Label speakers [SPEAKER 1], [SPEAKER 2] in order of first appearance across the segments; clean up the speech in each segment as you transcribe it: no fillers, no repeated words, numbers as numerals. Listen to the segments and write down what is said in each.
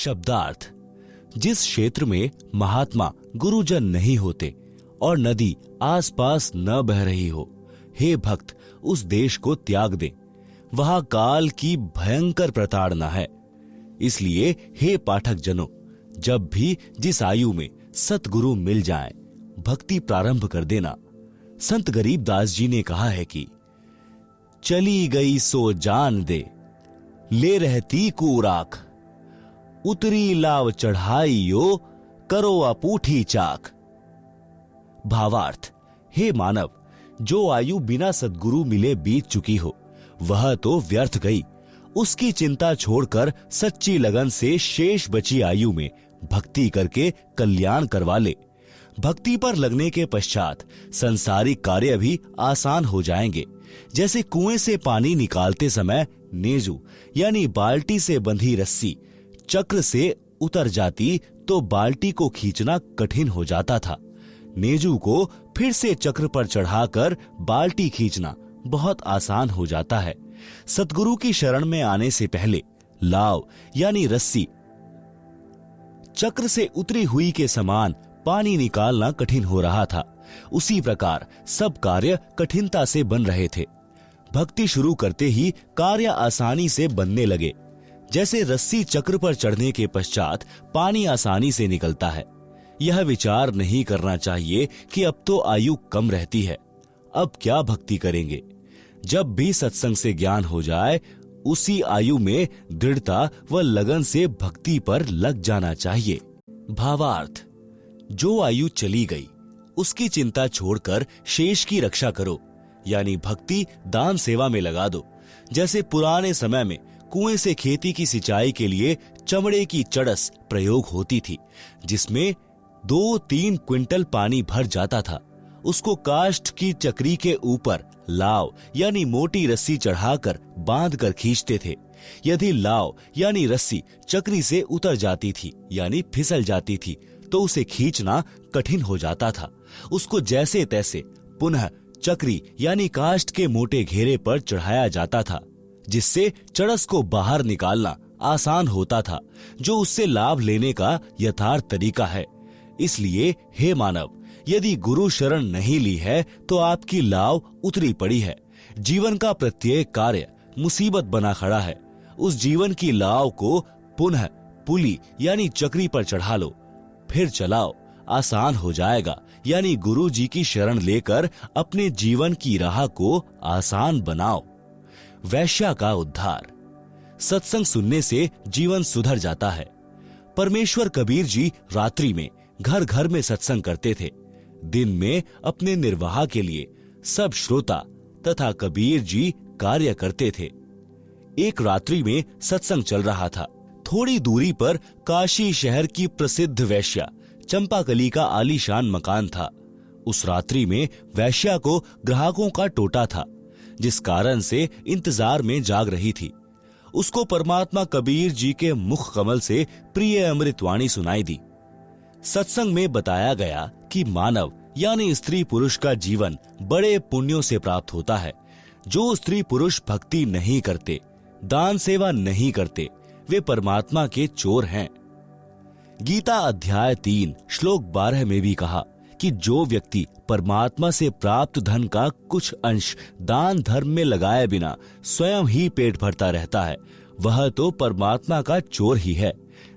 [SPEAKER 1] शब्दार्थ। जिस क्षेत्र में महात्मा गुरुजन नहीं होते और नदी आसपास न बह रही हो, हे भक्त उस देश को त्याग दे। वहां काल की भयंकर प्रताड़ना है। इसलिए हे पाठक जनों, जब भी जिस आयु में सतगुरु मिल जाएं, भक्ति प्रारंभ कर देना। संत गरीबदास जी ने कहा है कि चली गई सो जान दे, ले रहती कूराख, उतरी लाव चढ़ाई यो, करो अपूठी चाक। भावार्थ, हे मानव, जो आयु बिना सद्गुरु मिले बीत चुकी हो, वह तो व्यर्थ गई। उसकी चिंता छोड़कर सच्ची लगन से शेष बची आयु में भक्ति करके कल्याण करवा ले। भक्ति पर लगने के पश्चात संसारिक कार्य भी आसान हो जाएंगे। जैसे कुएं से पानी निकालते समय नेजू यानी बाल्टी से बंधी रस्सी चक्र से उतर जाती तो बाल्टी को खींचना कठिन हो जाता था। नेजू को फिर से चक्र पर चढ़ाकर बाल्टी खींचना बहुत आसान हो जाता है। सतगुरु की शरण में आने से पहले लाव यानी रस्सी चक्र से उतरी हुई के समान पानी निकालना कठिन हो रहा था। उसी प्रकार सब कार्य कठिनता से बन रहे थे। भक्ति शुरू करते ही कार्य आसानी से बनने लगे। जैसे रस्सी चक्र पर चढ़ने के पश्चात पानी आसानी से निकलता है। यह विचार नहीं करना चाहिए कि अब तो आयु कम रहती है, अब क्या भक्ति करेंगे। जब भी सत्संग से ज्ञान हो जाए, उसी आयु में दृढ़ता व लगन से भक्ति पर लग जाना चाहिए। भावार्थ, जो आयु चली गई उसकी चिंता छोड़कर शेष की रक्षा करो, यानी भक्ति दान सेवा में लगा दो। जैसे पुराने समय में कुएं से खेती की सिंचाई के लिए चमड़े की चड़स प्रयोग होती थी, जिसमें 2-3 क्विंटल पानी भर जाता था। उसको काष्ठ की चक्री के ऊपर लाव यानी मोटी रस्सी चढ़ाकर बांधकर खींचते थे। यदि लाव यानी रस्सी चक्री से उतर जाती थी यानी फिसल जाती थी तो उसे खींचना कठिन हो जाता था। उसको जैसे तैसे पुनः चक्री यानी काष्ठ के मोटे घेरे पर चढ़ाया जाता था, जिससे चड़स को बाहर निकालना आसान होता था, जो उससे लाभ लेने का यथार्थ तरीका है। इसलिए हे मानव, यदि गुरु शरण नहीं ली है तो आपकी लाव उतरी पड़ी है। जीवन का प्रत्येक कार्य मुसीबत बना खड़ा है। उस जीवन की लाव को पुनः पुली यानी चक्री पर चढ़ा लो, फिर चलाओ, आसान हो जाएगा। यानी गुरु जी की शरण लेकर अपने जीवन की राह को आसान बनाओ। वैश्या का उद्धार। सत्संग सुनने से जीवन सुधर जाता है। परमेश्वर कबीर जी रात्रि में घर घर में सत्संग करते थे। दिन में अपने निर्वाह के लिए सब श्रोता तथा कबीर जी कार्य करते थे। एक रात्रि में सत्संग चल रहा था। थोड़ी दूरी पर काशी शहर की प्रसिद्ध वैश्या चंपाकली का आलीशान मकान था। उस रात्रि में वैश्या को ग्राहकों का टोटा था, जिस कारण से इंतजार में जाग रही थी। उसको परमात्मा कबीर जी के मुख कमल से प्रिय अमृतवाणी सुनाई दी। सत्संग में बताया गया कि मानव यानी स्त्री पुरुष का जीवन बड़े पुण्यों से प्राप्त होता है। जो स्त्री पुरुष भक्ति नहीं करते, दान सेवा नहीं करते, वे परमात्मा के चोर हैं। गीता अध्याय 3 श्लोक 12 में भी कहा कि जो व्यक्ति परमात्मा से प्राप्त धन का कुछ अंश दान धर्म में लगाए बिना स्वयं ही पेट भरता रहता है, वह तो परमात्मा का चोर ही है।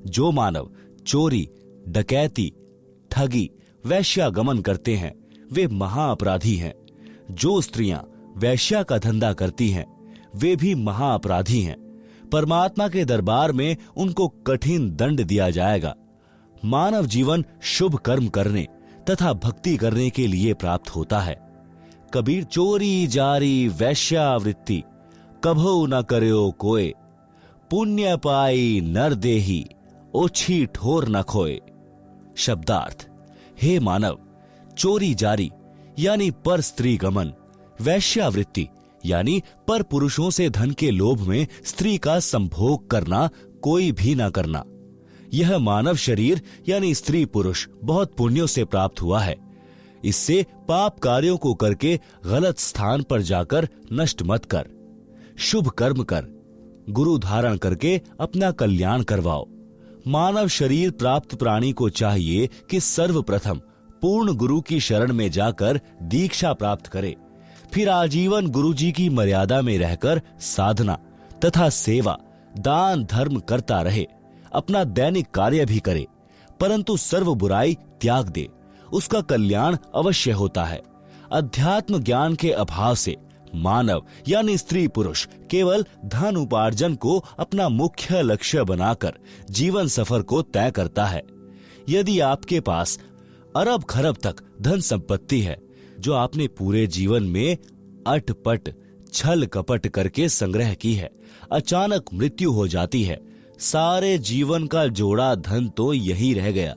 [SPEAKER 1] जो मानव चोरी, डकैती, ठगी, वैश्यागमन करते हैं, वे महाअपराधी हैं। जो स्त्रियां वैश्या का धंधा करती हैं, वे भी महाअपराधी हैं। परमात्मा के दरबार में उनको कठिन दंड दिया जाएगा। मानव जीवन शुभ कर्म करने तथा भक्ति करने के लिए प्राप्त होता है। कबीर चोरी जारी वैश्यावृत्ति कभो न करयो कोय, पुण्य पाई नर देही ओछी ठोर न खोए। शब्दार्थ, हे मानव, चोरी जारी यानी पर स्त्री गमन, वैश्यावृत्ति यानी पर पुरुषों से धन के लोभ में स्त्री का संभोग करना कोई भी ना करना। यह मानव शरीर यानी स्त्री पुरुष बहुत पुण्यों से प्राप्त हुआ है। इससे पाप कार्यों को करके गलत स्थान पर जाकर नष्ट मत कर। शुभ कर्म कर, गुरु धारण करके अपना कल्याण करवाओ। मानव शरीर प्राप्त प्राणी को चाहिए कि सर्वप्रथम पूर्ण गुरु की शरण में जाकर दीक्षा प्राप्त करे, फिर आजीवन गुरु जी की मर्यादा में रहकर साधना तथा सेवा, दान धर्म करता रहे, अपना दैनिक कार्य भी करे, परंतु सर्व बुराई त्याग दे, उसका कल्याण अवश्य होता है। अध्यात्म ज्ञान के अभाव से मानव यानी स्त्री पुरुष केवल धन उपार्जन को अपना मुख्य लक्ष्य बनाकर जीवन सफर को तय करता है। यदि आपके पास अरब खरब तक धन संपत्ति है, जो आपने पूरे जीवन में अटपट छल कपट करके संग्रह की है, अचानक मृत्यु हो जाती है, सारे जीवन का जोड़ा धन तो यही रह गया,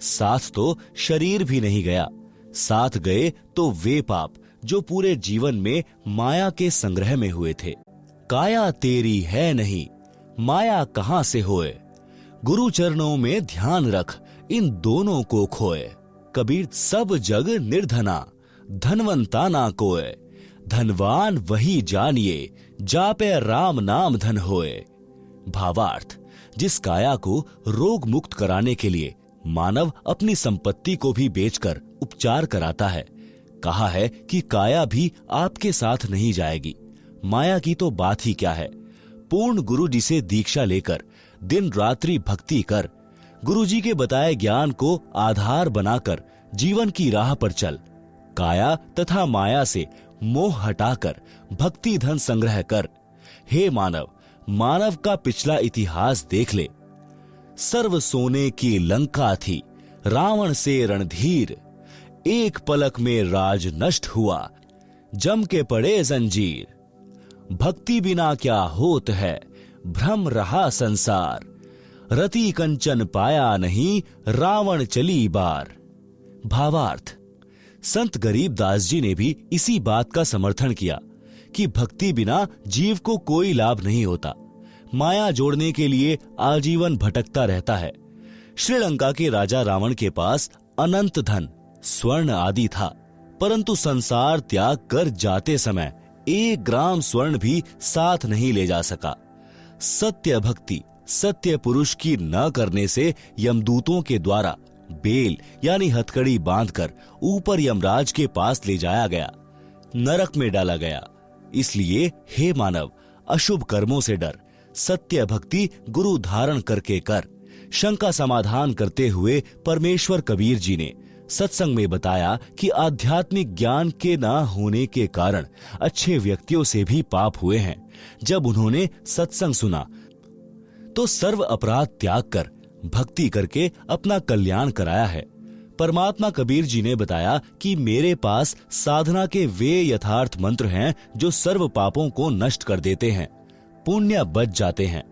[SPEAKER 1] साथ तो शरीर भी नहीं गया, साथ गए तो वे पाप जो पूरे जीवन में माया के संग्रह में हुए थे। काया तेरी है नहीं, माया कहां से होए, गुरु चरणों में ध्यान रख, इन दोनों को खोए। कबीर सब जग निर्धना, धनवंता ना कोय, धनवान वही जानिए, जापे राम नाम धन होए। भावार्थ, जिस काया को रोग मुक्त कराने के लिए मानव अपनी संपत्ति को भी बेचकर उपचार कराता है, कहा है कि काया भी आपके साथ नहीं जाएगी। माया की तो बात ही क्या है। पूर्ण गुरु जी से दीक्षा लेकर दिन रात्रि भक्ति कर, गुरु जी के बताए ज्ञान को आधार बनाकर जीवन की राह पर चल। काया तथा माया से मोह हटाकर भक्ति धन संग्रह कर। हे मानव, मानव का पिछला इतिहास देख ले। सर्व सोने की लंका थी, रावण से रणधीर, एक पलक में राज नष्ट हुआ, जम के पड़े जंजीर। भक्ति बिना क्या होत है, भ्रम रहा संसार, रति कंचन पाया नहीं, रावण चली बार। भावार्थ, संत गरीबदास जी ने भी इसी बात का समर्थन किया कि भक्ति बिना जीव को कोई लाभ नहीं होता, माया जोड़ने के लिए आजीवन भटकता रहता है। श्रीलंका के राजा रावण के पास अनंत धन, स्वर्ण आदि था, परंतु संसार त्याग कर जाते समय 1 ग्राम स्वर्ण भी साथ नहीं ले जा सका। सत्य भक्ति सत्य पुरुष की न करने से यमदूतों के द्वारा बेल यानी हथकड़ी बांधकर ऊपर यमराज के पास ले जाया गया, नरक में डाला गया। इसलिए हे मानव, अशुभ कर्मों से डर, सत्य भक्ति गुरु धारण करके कर। शंका समाधान करते हुए परमेश्वर कबीर जी ने सत्संग में बताया कि आध्यात्मिक ज्ञान के न होने के कारण अच्छे व्यक्तियों से भी पाप हुए हैं। जब उन्होंने सत्संग सुना तो सर्व अपराध त्याग कर भक्ति करके अपना कल्याण कराया है। परमात्मा कबीर जी ने बताया कि मेरे पास साधना के वे यथार्थ मंत्र हैं जो सर्व पापों को नष्ट कर देते हैं, पुण्य बच जाते हैं।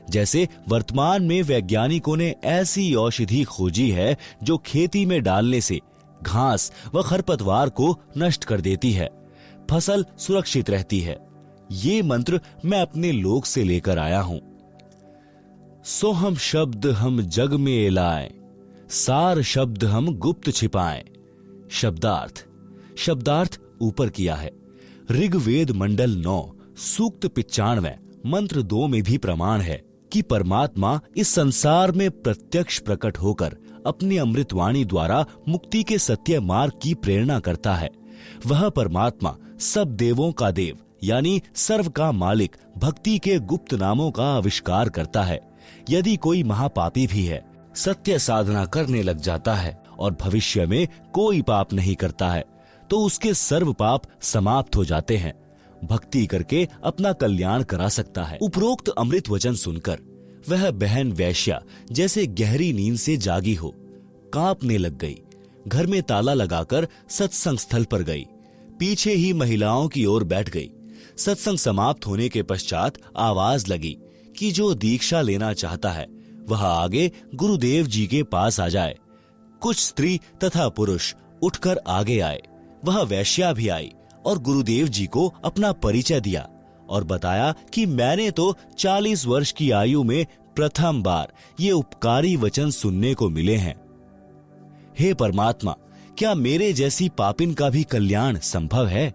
[SPEAKER 1] जैसे वर्तमान में वैज्ञानिकों ने ऐसी औषधि खोजी है जो खेती में डालने से घास व खरपतवार को नष्ट कर देती है, फसल सुरक्षित रहती है। ये मंत्र मैं अपने लोक से लेकर आया हूं। सोहम शब्द हम जग में लाए, सार शब्द हम गुप्त छिपाएं। शब्दार्थ ऊपर किया है। ऋग्वेद मंडल 9 सूक्त 95 मंत्र 2 में भी प्रमाण है कि परमात्मा इस संसार में प्रत्यक्ष प्रकट होकर अपनी अमृतवाणी द्वारा मुक्ति के सत्य मार्ग की प्रेरणा करता है। वह परमात्मा सब देवों का देव यानी सर्व का मालिक भक्ति के गुप्त नामों का आविष्कार करता है। यदि कोई महापापी भी है, सत्य साधना करने लग जाता है और भविष्य में कोई पाप नहीं करता है, तो उसके सर्व पाप समाप्त हो जाते हैं। भक्ति करके अपना कल्याण करा सकता है। उपरोक्त अमृत वचन सुनकर वह बहन वैश्या जैसे गहरी नींद से जागी हो कांपने लग गई। घर में ताला लगाकर सत्संग स्थल पर गई, पीछे ही महिलाओं की ओर बैठ गई। सत्संग समाप्त होने के पश्चात आवाज लगी कि जो दीक्षा लेना चाहता है वह आगे गुरुदेव जी के पास आ जाए। कुछ स्त्री तथा पुरुष उठकर आगे आए। वह वैश्या भी आई और गुरुदेव जी को अपना परिचय दिया और बताया कि मैंने तो 40 वर्ष की आयु में प्रथम बार ये उपकारी वचन सुनने को मिले हैं। हे परमात्मा, क्या मेरे जैसी पापिन का भी कल्याण संभव है?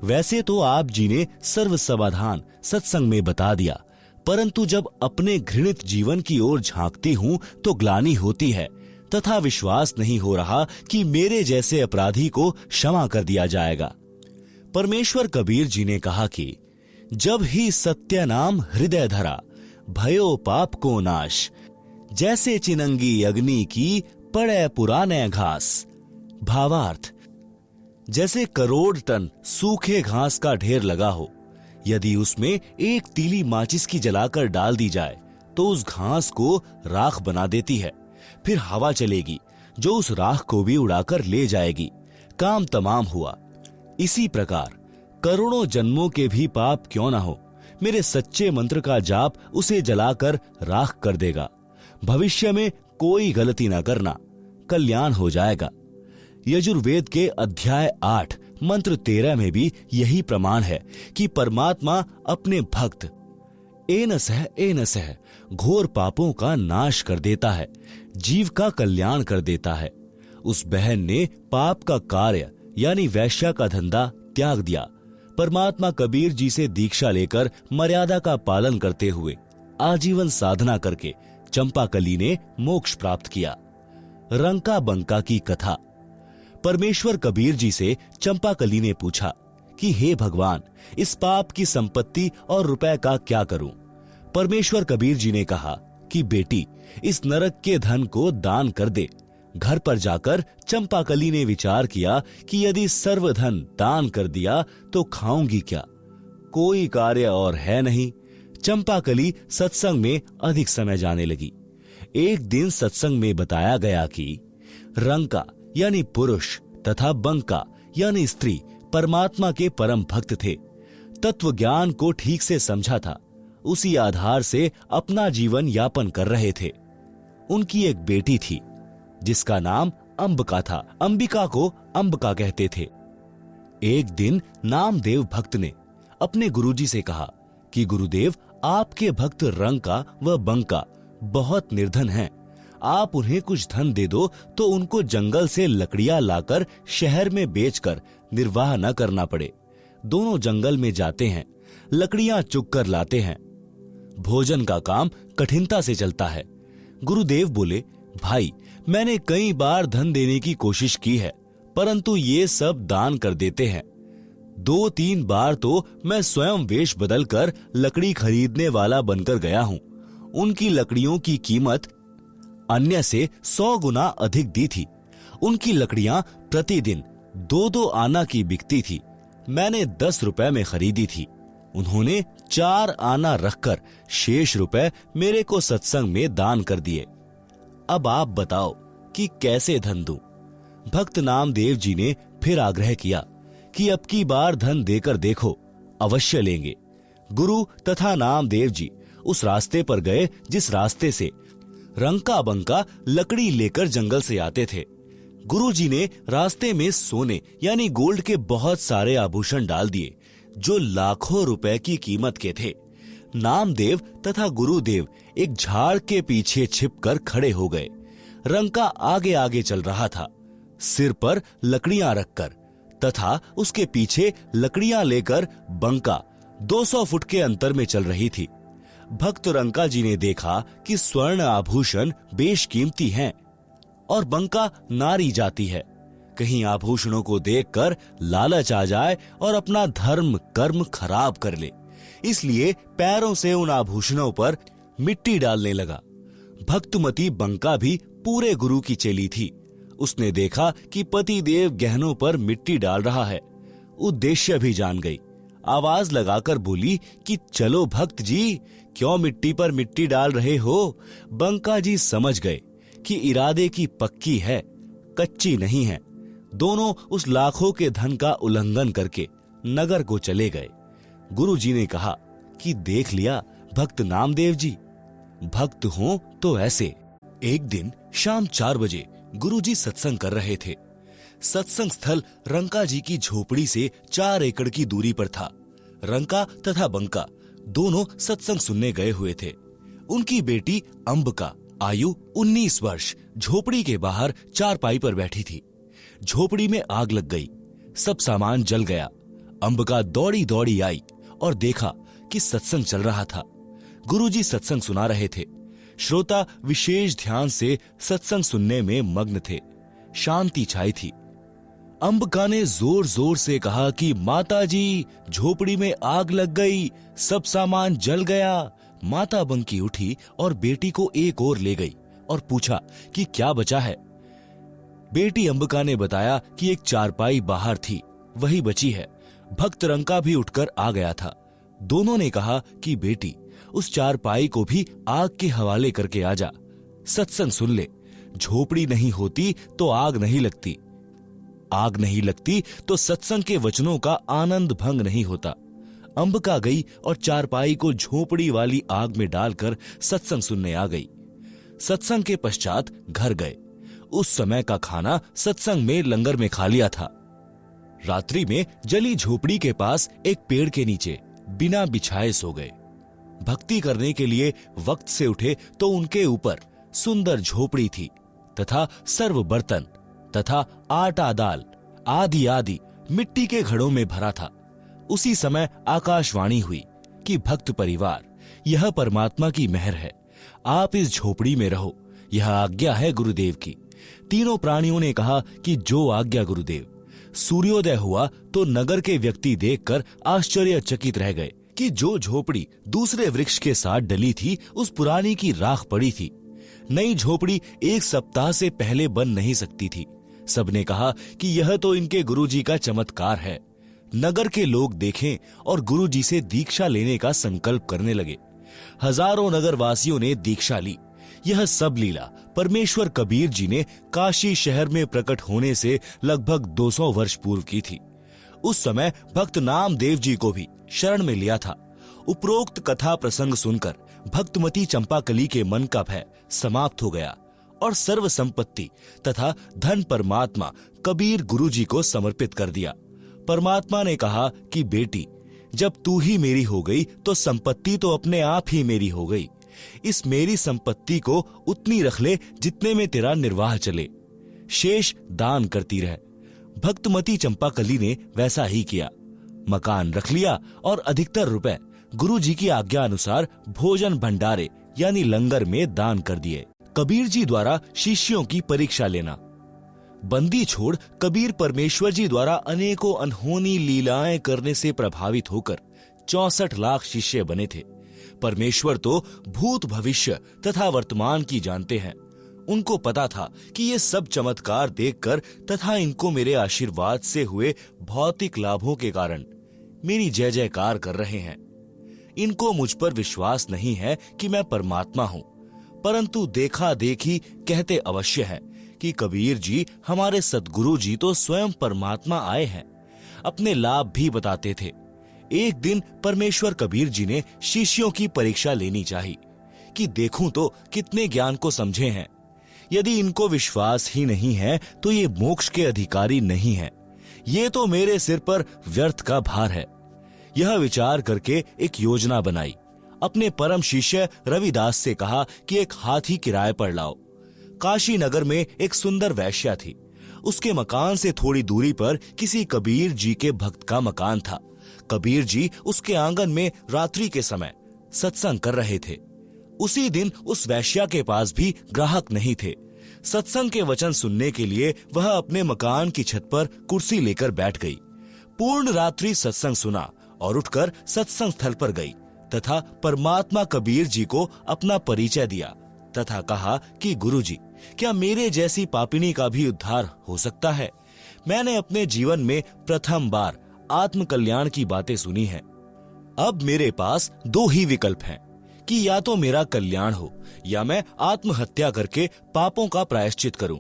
[SPEAKER 1] वैसे तो आप जी ने सर्व समाधान सत्संग में बता दिया, परंतु जब अपने घृणित जीवन की ओर झांकती हूं तो ग्लानि होती है तथा विश्वास नहीं हो रहा कि मेरे जैसे अपराधी को क्षमा कर दिया जाएगा। परमेश्वर कबीर जी ने कहा कि जब ही सत्य नाम हृदय धरा, भयो पाप को नाश, जैसे चिनंगी अग्नि की पड़े पुराने घास। भावार्थ, जैसे करोड़ टन सूखे घास का ढेर लगा हो, यदि उसमें एक तीली माचिस की जलाकर डाल दी जाए तो उस घास को राख बना देती है। फिर हवा चलेगी जो उस राख को भी उड़ाकर ले जाएगी। काम तमाम हुआ। इसी प्रकार करोड़ों जन्मों के भी पाप क्यों ना हो, मेरे सच्चे मंत्र का जाप उसे जलाकर राख कर देगा। भविष्य में कोई गलती ना करना, कल्याण हो जाएगा। यजुर्वेद के अध्याय 8 मंत्र 13 में भी यही प्रमाण है कि परमात्मा अपने भक्त एन सह घोर पापों का नाश कर देता है, जीव का कल्याण कर देता है। उस बहन ने पाप का कार्य यानी वैश्या का धंधा त्याग दिया। परमात्मा कबीर जी से दीक्षा लेकर मर्यादा का पालन करते हुए आजीवन साधना करके चंपाकली ने मोक्ष प्राप्त किया। रंका बंका की कथा। परमेश्वर कबीर जी से चंपाकली ने पूछा कि हे भगवान, इस पाप की संपत्ति और रुपए का क्या करूं? परमेश्वर कबीर जी ने कहा कि बेटी, इस नरक के धन को दान कर दे। घर पर जाकर चंपाकली ने विचार किया कि यदि सर्वधन दान कर दिया तो खाऊंगी क्या? कोई कार्य और है नहीं। चंपाकली सत्संग में अधिक समय जाने लगी। एक दिन सत्संग में बताया गया कि रंका यानी पुरुष तथा बंका यानी स्त्री परमात्मा के परम भक्त थे। तत्व ज्ञान को ठीक से समझा था, उसी आधार से अपना जीवन यापन कर रहे थे। उनकी एक बेटी थी जिसका नाम अंबिका था। अंबिका को अंबिका कहते थे। एक दिन नामदेव भक्त ने अपने गुरुजी से कहा कि गुरुदेव, आपके भक्त रंका व बंका बहुत निर्धन हैं। आप उन्हें कुछ धन दे दो तो उनको जंगल से लकड़ियां लाकर शहर में बेचकर निर्वाह न करना पड़े। दोनों जंगल में जाते हैं, लकड़ियां चुग कर लाते हैं। भोजन का काम कठिनता से चलता है। गुरुदेव बोले, भाई, मैंने कई बार धन देने की कोशिश की है, परंतु ये सब दान कर देते हैं। 2-3 बार तो मैं स्वयं वेश बदलकर लकड़ी खरीदने वाला बनकर गया हूं। उनकी लकड़ियों की कीमत अन्य से 100 गुना अधिक दी थी। उनकी लकड़ियां प्रतिदिन 2-2 आना की बिकती थी। मैंने 10 रुपए में खरीदी थी। उन्होंने 4 आना रखकर शेष रुपए मेरे को सत्संग में दान कर दिए। अब आप बताओ कि कैसे धन दूं? भक्त नामदेव जी ने फिर आग्रह किया कि अब की बार धन देकर देखो, अवश्य लेंगे। गुरु तथा नामदेव जी उस रास्ते पर गए जिस रास्ते से रंका बंका लकड़ी लेकर जंगल से आते थे। गुरुजी ने रास्ते में सोने यानी गोल्ड के बहुत सारे आभूषण डाल दिए जो लाखों रुपए की कीमत के थे। नामदेव तथा गुरुदेव एक झाड़ के पीछे छिपकर खड़े हो गए। रंका आगे आगे चल रहा था, सिर पर लकड़ियां रखकर, तथा उसके पीछे लकड़ियां लेकर बंका 200 फुट के अंतर में चल रही थी। भक्त रंका जी ने देखा कि स्वर्ण आभूषण बेशकीमती हैं और बंका नारी जाती है। कहीं आभूषणों को देखकर लालच आ जाए और अपना धर्म कर्म खराब कर ले, इसलिए पैरों से उन आभूषणों पर मिट्टी डालने लगा। भक्तमती बंका भी पूरे गुरु की चेली थी। उसने देखा कि पति देव गहनों पर मिट्टी डाल रहा है, उद्देश्य भी जान गई। आवाज लगाकर बोली कि चलो भक्त जी, क्यों मिट्टी पर मिट्टी डाल रहे हो? बंका जी समझ गए कि इरादे की पक्की है, कच्ची नहीं है। दोनों उस लाखों के धन का उल्लंघन करके नगर को चले गए। गुरु जी ने कहा कि देख लिया भक्त नामदेव जी, भक्त हो तो ऐसे। एक दिन शाम 4 बजे गुरुजी सत्संग कर रहे थे। सत्संग स्थल रंका जी की झोपड़ी से 4 एकड़ की दूरी पर था। रंका तथा बंका दोनों सत्संग सुनने गए हुए थे। उनकी बेटी अंबिका आयु 19 वर्ष झोपड़ी के बाहर चारपाई पर बैठी थी। झोपड़ी में आग लग गई, सब सामान जल गया। अंबिका दौड़ी दौड़ी आई और देखा कि सत्संग चल रहा था। गुरुजी सत्संग सुना रहे थे। श्रोता विशेष ध्यान से सत्संग सुनने में मग्न थे। शांति छाई थी। अंबिका ने जोर जोर से कहा कि माताजी, झोपड़ी में आग लग गई, सब सामान जल गया। माता बंकी उठी और बेटी को एक ओर ले गई और पूछा कि क्या बचा है। बेटी अंबिका ने बताया कि एक चारपाई बाहर थी, वही बची है। भक्त रंका भी उठकर आ गया था। दोनों ने कहा कि बेटी, उस चारपाई को भी आग के हवाले करके आ जा, सत्संग सुन ले। झोपड़ी नहीं होती तो आग नहीं लगती, आग नहीं लगती तो सत्संग के वचनों का आनंद भंग नहीं होता। अंबिका गई और चारपाई को झोपड़ी वाली आग में डालकर सत्संग सुनने आ गई। सत्संग के पश्चात घर गए। उस समय का खाना सत्संग में लंगर में खा लिया था। रात्रि में जली झोपड़ी के पास एक पेड़ के नीचे बिना बिछाए सो गए। भक्ति करने के लिए वक्त से उठे तो उनके ऊपर सुंदर झोपड़ी थी तथा सर्व बर्तन तथा आटा दाल आदि आदि मिट्टी के घड़ों में भरा था। उसी समय आकाशवाणी हुई कि भक्त परिवार, यह परमात्मा की मेहर है, आप इस झोपड़ी में रहो, यह आज्ञा है गुरुदेव की। तीनों प्राणियों ने कहा कि जो आज्ञा गुरुदेव। सूर्योदय हुआ तो नगर के व्यक्ति देखकर आश्चर्यचकित रह गए कि जो झोपड़ी दूसरे वृक्ष के साथ डली थी उस पुरानी की राख पड़ी थी। नई झोपड़ी एक सप्ताह से पहले बन नहीं सकती थी। सबने कहा कि यह तो इनके गुरुजी का चमत्कार है। नगर के लोग देखें और गुरुजी से दीक्षा लेने का संकल्प करने लगे। हजारों नगरवासियों ने दीक्षा ली। यह सब लीला परमेश्वर कबीर जी ने काशी शहर में प्रकट होने से लगभग 200 वर्ष पूर्व की थी। उस समय भक्त नामदेव जी को भी शरण में लिया था। उपरोक्त कथा प्रसंग सुनकर भक्तमती चंपाकली के मन का भय समाप्त हो गया और सर्व संपत्ति तथा धन परमात्मा कबीर गुरुजी को समर्पित कर दिया। परमात्मा ने कहा कि बेटी, जब तू ही मेरी हो गई तो संपत्ति तो अपने आप ही मेरी हो गई। इस मेरी संपत्ति को उतनी रख ले जितने में तेरा निर्वाह चले, शेष दान करती रह। भक्तमती चंपाकली ने वैसा ही किया। मकान रख लिया और अधिकतर रुपए गुरुजी की आज्ञा अनुसार भोजन भंडारे यानी लंगर में दान कर दिए। कबीर जी द्वारा शिष्यों की परीक्षा लेना। बंदी छोड़ कबीर परमेश्वर जी द्वारा अनेकों अनहोनी लीलाएं करने से प्रभावित होकर 64 लाख शिष्य बने थे। परमेश्वर तो भूत भविष्य तथा वर्तमान की जानते हैं। उनको पता था कि ये सब चमत्कार देखकर तथा इनको मेरे आशीर्वाद से हुए भौतिक लाभों के कारण मेरी जय जयकार कर रहे हैं। इनको मुझ पर विश्वास नहीं है कि मैं परमात्मा हूं, परंतु देखा देखी कहते अवश्य है कि कबीर जी हमारे सद्गुरु जी तो स्वयं परमात्मा आए हैं। अपने लाभ भी बताते थे। एक दिन परमेश्वर कबीर जी ने शिष्यों की परीक्षा लेनी चाहिए कि देखूं तो कितने ज्ञान को समझे हैं। यदि इनको विश्वास ही नहीं है तो ये मोक्ष के अधिकारी नहीं है, ये तो मेरे सिर पर व्यर्थ का भार है। यह विचार करके एक योजना बनाई। अपने परम शिष्य रविदास से कहा कि एक हाथी किराए पर लाओ। काशी नगर में एक सुंदर वैश्या थी। उसके मकान से थोड़ी दूरी पर किसी कबीर जी के भक्त का मकान था। कबीर जी उसके आंगन में रात्रि के समय सत्संग कर रहे थे। उसी दिन उस वैश्या के पास भी ग्राहक नहीं थे। सत्संग के वचन सुनने के लिए वह अपने मकान की छत पर कुर्सी लेकर बैठ गई। पूर्ण रात्रि सत्संग सुना और उठकर सत्संग स्थल पर गई तथा परमात्मा कबीर जी को अपना परिचय दिया तथा कहा कि गुरुजी, क्या मेरे जैसी पापिनी का भी उद्धार हो सकता है? मैंने अपने जीवन में प्रथम बार आत्म कल्याण की बातें सुनी हैं। अब मेरे पास दो ही विकल्प हैं कि या तो मेरा कल्याण हो या मैं आत्महत्या करके पापों का प्रायश्चित करूं।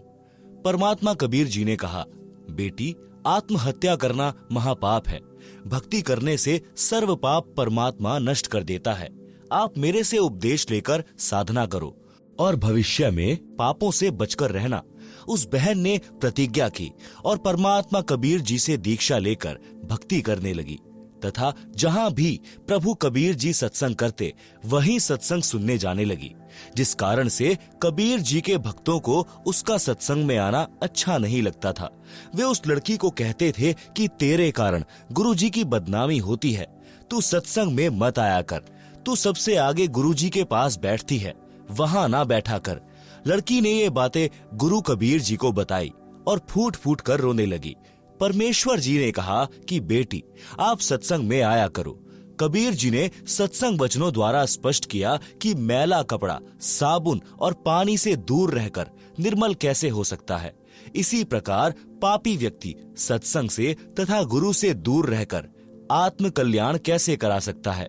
[SPEAKER 1] परमात्मा कबीर जी ने कहा, बेटी, आत्महत्या करना महापाप है। भक्ति करने से सर्व पाप परमात्मा नष्ट कर देता है। आप मेरे से उपदेश लेकर साधना करो और भविष्य में पापों से बचकर रहना। उस बहन ने प्रतिज्ञा की और परमात्मा कबीर जी से दीक्षा लेकर भक्ति करने लगी तथा जहां भी प्रभु कबीर जी सत्संग करते वहीं सत्संग सुनने जाने लगी, जिस कारण से कबीर जी के भक्तों को उसका सत्संग में आना अच्छा नहीं लगता था। वे उस लड़की को कहते थे कि तेरे कारण गुरु जी की बदनामी होती है, तू सत्संग में मत आया कर, तू सबसे आगे गुरुजी के पास बैठती है, वहां ना बैठा कर। लड़की ने ये बातें गुरु कबीर जी को बताई और फूट फूट कर रोने लगी। परमेश्वर जी ने कहा कि बेटी, आप सत्संग में आया करो। कबीर जी ने सत्संग वचनों द्वारा स्पष्ट किया कि मैला कपड़ा साबुन और पानी से दूर रहकर निर्मल कैसे हो सकता है। इसी प्रकार पापी व्यक्ति सत्संग से तथा गुरु से दूर रहकर आत्म कल्याण कैसे करा सकता है।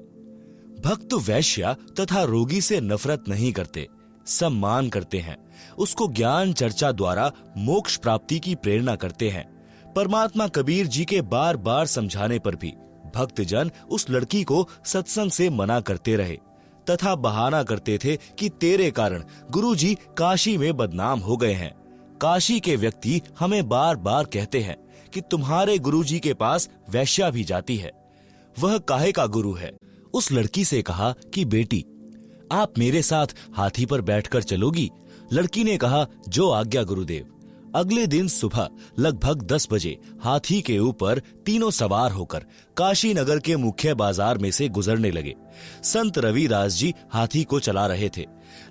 [SPEAKER 1] भक्त वैश्य तथा रोगी से नफरत नहीं करते, सम्मान करते हैं, उसको ज्ञान चर्चा द्वारा मोक्ष प्राप्ति की प्रेरणा करते हैं। परमात्मा कबीर जी के बार बार समझाने पर भी भक्तजन उस लड़की को सत्संग से मना करते रहे तथा बहाना करते थे कि तेरे कारण गुरुजी काशी में बदनाम हो गए हैं। काशी के व्यक्ति हमें बार बार कहते हैं कि तुम्हारे गुरुजी के पास वैश्या भी जाती है, वह काहे का गुरु है। उस लड़की से कहा कि बेटी, आप मेरे साथ हाथी पर बैठकर चलोगी। लड़की ने कहा, जो आज्ञा गुरुदेव। अगले दिन सुबह लगभग 10 बजे हाथी के ऊपर तीनों सवार होकर काशी नगर के मुख्य बाजार में से गुजरने लगे। संत रविदास जी हाथी को चला रहे थे।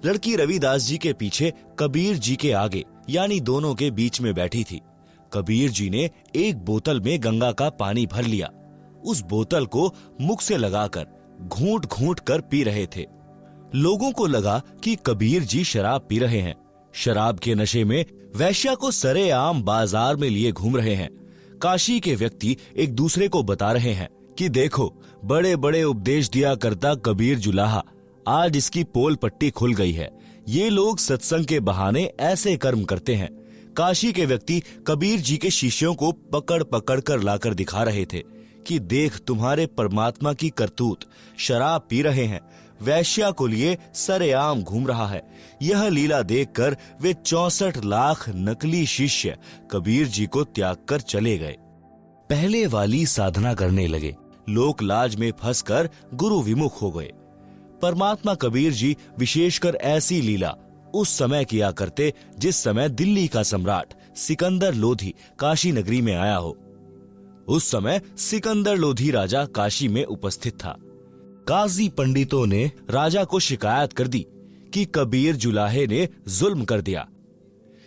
[SPEAKER 1] लड़की रविदास जी के पीछे, कबीर जी के आगे, यानी दोनों के बीच में बैठी थी। कबीर जी ने एक बोतल में गंगा का पानी भर लिया। उस बोतल को मुख से लगाकर घूंट घूंट कर पी रहे थे। लोगों को लगा कि कबीर जी शराब पी रहे हैं। शराब के नशे में वैश्या को सरेआम बाजार में लिए घूम रहे हैं। काशी के व्यक्ति एक दूसरे को बता रहे हैं कि देखो, बड़े बड़े उपदेश दिया करता कबीर जुलाहा, आज इसकी पोल पट्टी खुल गई है। ये लोग सत्संग के बहाने ऐसे कर्म करते हैं। काशी के व्यक्ति कबीर जी के शिष्यों को पकड़ पकड़ कर लाकर दिखा रहे थे कि देख, तुम्हारे परमात्मा की करतूत, शराब पी रहे हैं, वैश्या को लिए सरेआम घूम रहा है। यह लीला देखकर वे 64 लाख नकली शिष्य कबीर जी को त्याग कर चले गए। पहले वाली साधना करने लगे, लोक लाज में फंसकर गुरु विमुख हो गए। परमात्मा कबीर जी विशेषकर ऐसी लीला उस समय किया करते जिस समय दिल्ली का सम्राट सिकंदर लोधी काशी नगरी में आया हो। उस समय सिकंदर लोधी राजा काशी में उपस्थित था। काजी पंडितों ने राजा को शिकायत कर दी कि कबीर जुलाहे ने जुल्म कर दिया।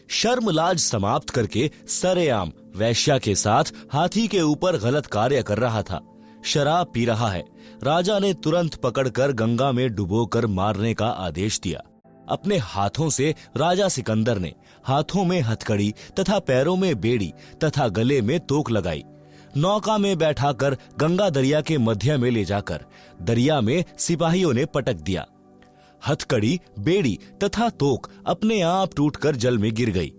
[SPEAKER 1] शर्म लाज समाप्त करके सरेआम वैश्या के साथ हाथी के ऊपर गलत कार्य कर रहा था, शराब पी रहा है। राजा ने तुरंत पकड़कर गंगा में डुबोकर मारने का आदेश दिया। अपने हाथों से राजा सिकंदर ने हाथों में हथकड़ी तथा पैरों में बेड़ी तथा गले में तोक लगाई। नौका में बैठाकर गंगा दरिया के मध्य में ले जाकर दरिया में सिपाहियों ने पटक दिया। हथकड़ी, बेड़ी तथा तोक अपने आप टूटकर जल में गिर गई।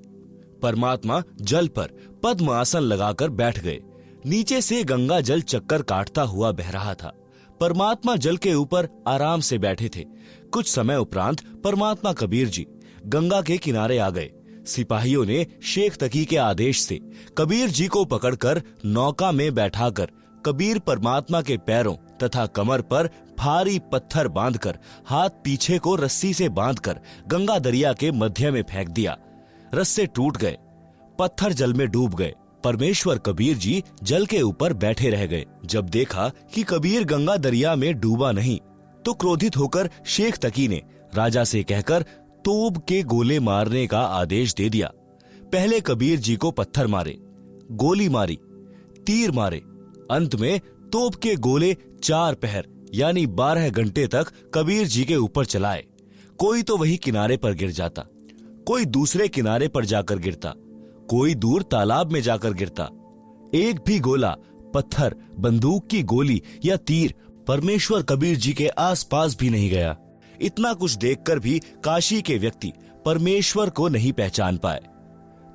[SPEAKER 1] परमात्मा जल पर पद्म आसन लगाकर बैठ गए। नीचे से गंगा जल चक्कर काटता हुआ बह रहा था। परमात्मा जल के ऊपर आराम से बैठे थे। कुछ समय उपरांत परमात्मा कबीर जी गंगा के किनारे आ गए। सिपाहियों ने शेख तकी के आदेश से कबीर जी को पकड़कर नौका में बैठाकर कबीर परमात्मा के पैरों तथा कमर पर भारी पत्थर बांधकर हाथ पीछे को रस्सी से बांधकर गंगा दरिया के मध्य में फेंक दिया। रस्से टूट गए, पत्थर जल में डूब गए। परमेश्वर कबीर जी जल के ऊपर बैठे रह गए। जब देखा कि कबीर गंगा दरिया में डूबा नहीं, तो क्रोधित होकर शेख तकी ने राजा से कहकर तोप के गोले मारने का आदेश दे दिया। पहले कबीर जी को पत्थर मारे, गोली मारी, तीर मारे। अंत में तोप के गोले 4 पहर यानी 12 घंटे तक कबीर जी के ऊपर चलाए। कोई तो वही किनारे पर गिर जाता, कोई दूसरे किनारे पर जाकर गिरता, कोई दूर तालाब में जाकर गिरता। एक भी गोला, पत्थर, बंदूक की गोली या तीर परमेश्वर कबीर जी के आसपास भी नहीं गया। इतना कुछ देखकर भी काशी के व्यक्ति परमेश्वर को नहीं पहचान पाए।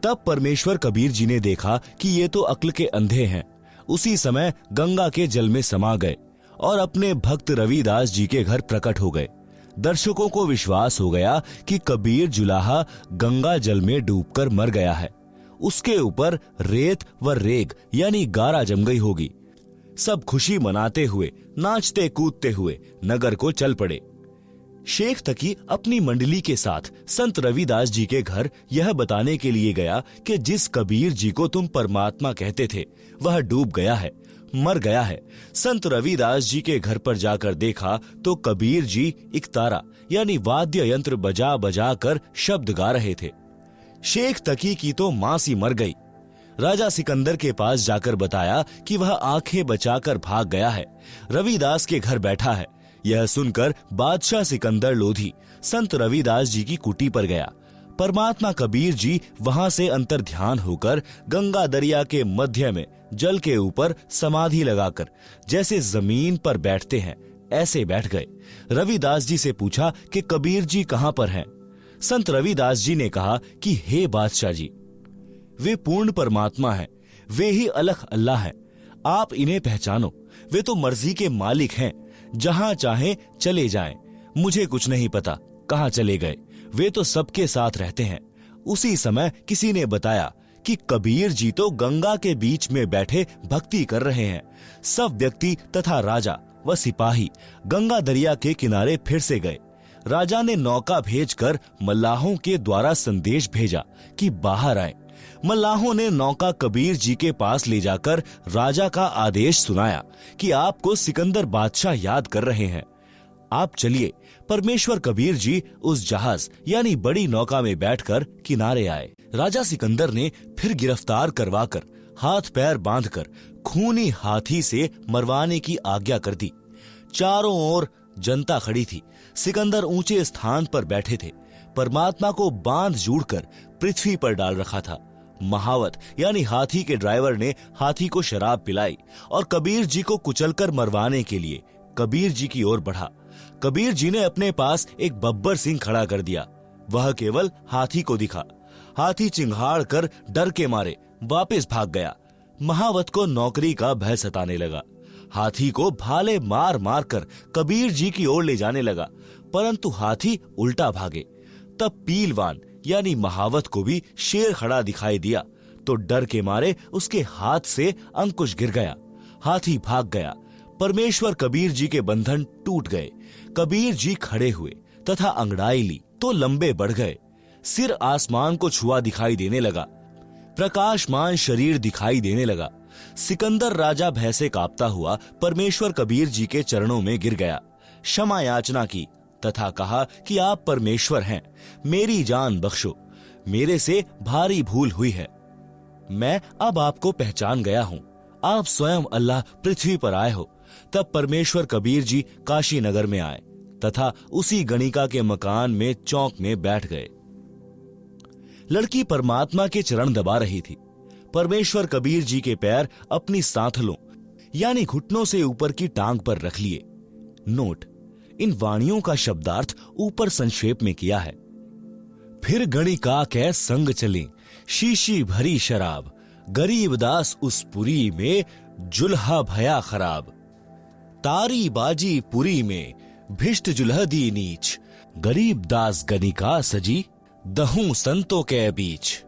[SPEAKER 1] तब परमेश्वर कबीर जी ने देखा कि ये तो अक्ल के अंधे हैं। उसी समय गंगा के जल में समा गए और अपने भक्त रविदास जी के घर प्रकट हो गए। दर्शकों को विश्वास हो गया कि कबीर जुलाहा गंगा जल में डूबकर मर गया है। उसके ऊपर रेत व रेग यानी गारा जम गई होगी। सब खुशी मनाते हुए, नाचते कूदते हुए नगर को चल पड़े। शेख तकी अपनी मंडली के साथ संत रविदास जी के घर यह बताने के लिए गया कि जिस कबीर जी को तुम परमात्मा कहते थे वह डूब गया है। मर गया है। संत रविदास जी के घर पर जाकर देखा तो कबीर जी इकतारा यानी वाद्य यंत्र बजा बजा कर शब्द गा रहे थे। शेख तकी की तो मां सी मर गई। राजा सिकंदर के पास जाकर बताया कि वह आंखें बचाकर भाग गया है, रविदास के घर बैठा है। यह सुनकर बादशाह सिकंदर लोधी संत रविदास जी की कुटी पर गया। परमात्मा कबीर जी वहां से अंतर ध्यान होकर गंगा दरिया के मध्य में जल के ऊपर समाधि लगाकर जैसे जमीन पर बैठते हैं ऐसे बैठ गए। रविदास जी से पूछा कि कबीर जी कहां पर हैं? संत रविदास जी ने कहा कि हे बादशाह जी, वे पूर्ण परमात्मा हैं, वे ही अलख अल्लाह हैं, आप इन्हें पहचानो। वे तो मर्जी के मालिक हैं, जहां चाहे चले जाएं, मुझे कुछ नहीं पता कहां चले गए, वे तो सबके साथ रहते हैं। उसी समय किसी ने बताया कि कबीर जी तो गंगा के बीच में बैठे भक्ति कर रहे हैं। सब व्यक्ति तथा राजा व सिपाही गंगा दरिया के किनारे फिर से गए। राजा ने नौका भेजकर मल्लाहों के द्वारा संदेश भेजा कि बाहर आए। मल्लाहों ने नौका कबीर जी के पास ले जाकर राजा का आदेश सुनाया कि आपको सिकंदर बादशाह याद कर रहे हैं, आप चलिए। परमेश्वर कबीर जी उस जहाज यानी बड़ी नौका में बैठकर किनारे आए। राजा सिकंदर ने फिर गिरफ्तार करवाकर हाथ पैर बांधकर खूनी हाथी से मरवाने की आज्ञा कर दी। चारों ओर जनता खड़ी थी। सिकंदर ऊंचे स्थान पर बैठे थे। परमात्मा को बांध जोड़कर पृथ्वी पर डाल रखा था। महावत यानी हाथी के ड्राइवर ने हाथी को शराब पिलाई और कबीर जी को कुचलकर मरवाने के लिए कबीर जी की ओर बढ़ा। कबीर जी ने अपने पास एक बब्बर सिंह खड़ा कर दिया। वह केवल हाथी को दिखा। हाथी चिंघाड़ कर डर के मारे वापस भाग गया। महावत को नौकरी का भय सताने लगा। हाथी को भाले मार मार कर कबीर जी की ओर ले जाने लगा, परंतु हाथी उल्टा भागे। तब पीलवान यानी महावत को भी शेर खड़ा दिखाई दिया तो डर के मारे उसके हाथ से अंकुश गिर गया। हाथी भाग गया। परमेश्वर कबीर जी के बंधन टूट गए। कबीर जी खड़े हुए तथा अंगड़ाई ली तो लंबे बढ़ गए। सिर आसमान को छुआ दिखाई देने लगा। प्रकाशमान शरीर दिखाई देने लगा। सिकंदर राजा भय से कांपता हुआ परमेश्वर कबीर जी के चरणों में गिर गया। क्षमा याचना की तथा कहा कि आप परमेश्वर हैं, मेरी जान बख्शो, मेरे से भारी भूल हुई है। मैं अब आपको पहचान गया हूँ, आप स्वयं अल्लाह पृथ्वी पर आए हो। तब परमेश्वर कबीर जी काशी नगर में आए तथा उसी गणिका के मकान में चौक में बैठ गए। लड़की परमात्मा के चरण दबा रही थी। परमेश्वर कबीर जी के पैर अपनी सांथलों यानी घुटनों से ऊपर की टांग पर रख लिए। नोट: इन वाणियों का शब्दार्थ ऊपर संक्षेप में किया है। फिर गणिका के संग चले, शीशी भरी शराब, गरीबदास उस पुरी में जुल्हा भया खराब। तारी बाजी पुरी में भिष्ट जुल्हदी नीच, गरीबदास गणिका सजी, दहूं संतों के बीच।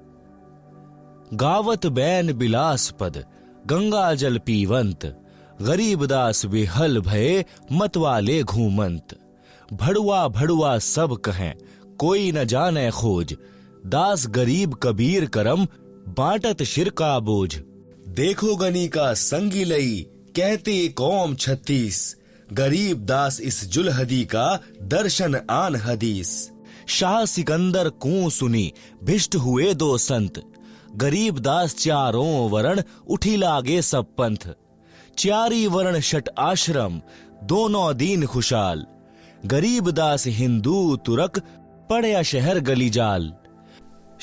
[SPEAKER 1] गावत बैन बिलास पद, गंगा जल पीवंत, गरीबदास विहल भये मतवाले घूमंत। भड़ुआ भड़ुआ सब कहें, कोई न जाने खोज, दास गरीब कबीर करम, बांटत शिर का बोझ। देखो गणिका संगी लई, कहते कौम 36, गरीब दास इस जुल्हदी का दर्शन आन हदीस। शाह सिकंदर को सुनी, भिष्ट हुए दो संत, गरीब दास चारों वरण उठी लागे सब पंथ। चारी वर्ण शट आश्रम, दोनों दीन खुशाल, गरीब दास हिंदू तुरक, पड़या शहर गली जाल।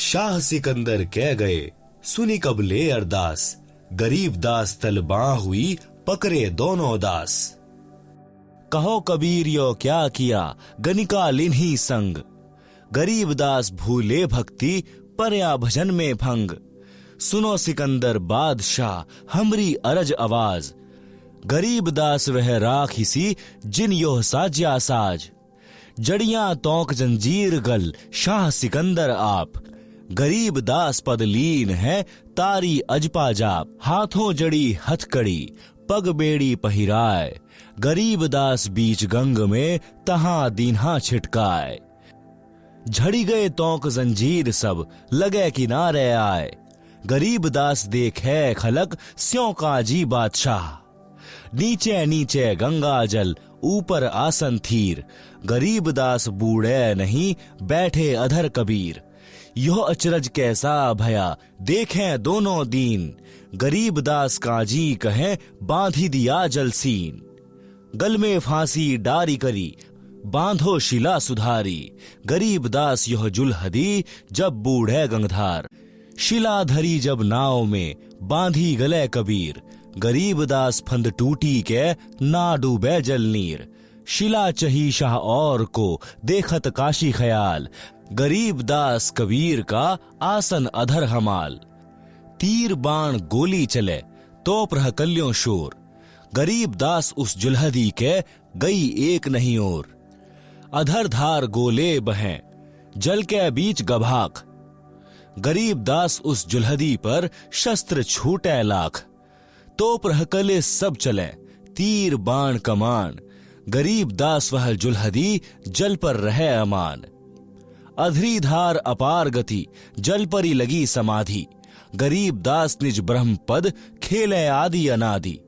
[SPEAKER 1] शाह सिकंदर कह गए, सुनी कबले अरदास, गरीब दास तलबा हुई, पकड़े दोनों दास। कहो कबीर यो क्या किया, गणिका लिन्ही संग, गरीब दास भूले भक्ति, परया भजन में भंग। सुनो सिकंदर बादशाह, हमरी अरज आवाज, गरीब दास वह राखिसी, जिन योह साज्या साज। जड़ियां तोक जंजीर गल, शाह सिकंदर आप, गरीब दास पद लीन है, तारी अजपा जाप। हाथों जड़ी हथकड़ी, पग बेड़ी पहिराए, गरीब दास बीच गंग में, तहां दीन्हा छिटकाए। झड़ी गए तोक जंजीर सब, लगे किनारे आए, गरीब दास देखे खलक, स्यों काजी बादशाह। नीचे नीचे गंगा जल ऊपर आसन थीर, गरीब दास बूढ़े नहीं बैठे अधर कबीर। यो अचरज कैसा भया देखें दोनों दीन, गरीब दास काजी कहें बांधी दिया जलसीन। गल में फांसी डारी करी बांधो शिला सुधारी, गरीब दास यह जुलहदी जब बूढ़े गंगधार। शिला धरी जब नाव में बांधी गले कबीर, गरीब दास फंद टूटी के ना डूबे जल नीर। शिला चही शाह और को देखत काशी ख्याल, गरीब दास कबीर का आसन अधर हमाल। तीर बाण गोली चले तो प्रहकल्यों शोर, गरीब दास उस जुलहदी के गई एक नहीं और। अधर धार गोले बहें जल के बीच गभाक, गरीब दास उस जुलहदी पर शस्त्र छूटे लाख। तो प्रहकले सब चले तीर बाण कमान, गरीब दास वह जुलहदी जल पर रहे अमान। अधरी धार अपार गति जल पर ही लगी समाधि, गरीब दास निज ब्रह्म पद खेले आदि अनादि।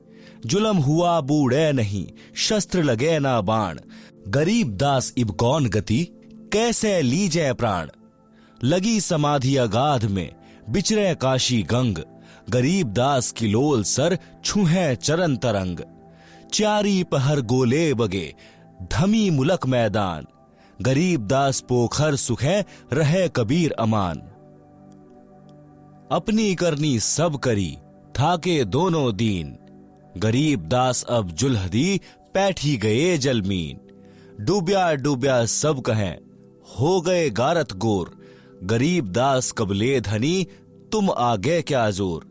[SPEAKER 1] जुलम हुआ बूढ़े नहीं शस्त्र लगे ना बाण, गरीब दास इब कौन गति कैसे लीजे प्राण। लगी समाधि अगाध में बिचरे काशी गंग, गरीब दास की लोल सर छुहे चरण तरंग। चारी पहर गोले बगे धमी मुलक मैदान, गरीब दास पोखर सुखे रहे कबीर अमान। अपनी करनी सब करी थाके दोनों दीन, गरीब दास अब जुलहदी पैठी गए जलमीन। डूब्या डूब्या सब कहें हो गए गारत गोर, गरीब दास कबले धनी तुम आगे क्या जोर।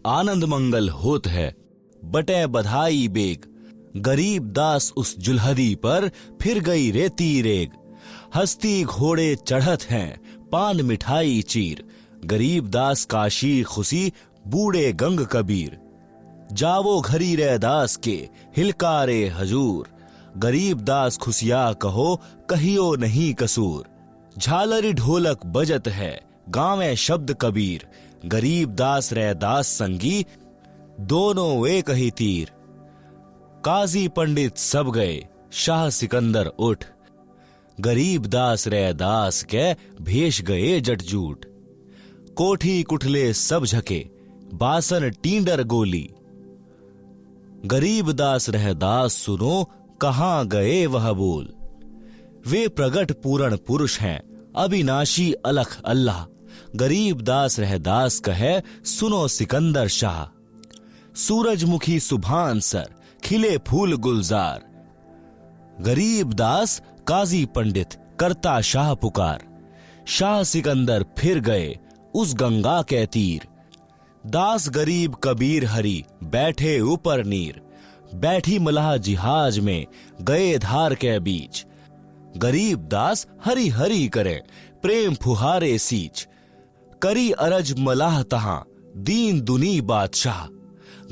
[SPEAKER 1] आनंद मंगल होत है बटे बधाई बेग, गरीब दास उस जुलहदी पर फिर गई रेती रेग। हस्ती घोड़े चढ़त हैं पान मिठाई चीर, गरीब दास काशी खुशी बूढ़े गंग कबीर। जावो घरी रे दास के हिलकारे हजूर, गरीब दास खुशिया कहो कहियो नहीं कसूर। झालरी ढोलक बजत है गावे शब्द कबीर, गरीब दास रे दास संगी दोनों एक ही तीर। काजी पंडित सब गए शाह सिकंदर उठ, गरीब दास रे दास के भेष गए जटजूट। कोठी कुठले सब झके बासन टींडर गोली, गरीब दास रह दास सुनो कहां गए वह बोल। वे प्रगट पूर्ण पुरुष हैं अविनाशी अलख अल्लाह, गरीब दास रह दास कहे सुनो सिकंदर शाह। सूरजमुखी सुभान सर खिले फूल गुलजार, गरीब दास काजी पंडित करता शाह पुकार। शाह सिकंदर फिर गए उस गंगा के तीर, दास गरीब कबीर हरि बैठे ऊपर नीर। बैठी मलाह जिहाज में गए धार के बीच, गरीब दास हरि हरि करे प्रेम फुहारे सींच। करी अरज मलाह तहां दीन दुनी बादशाह,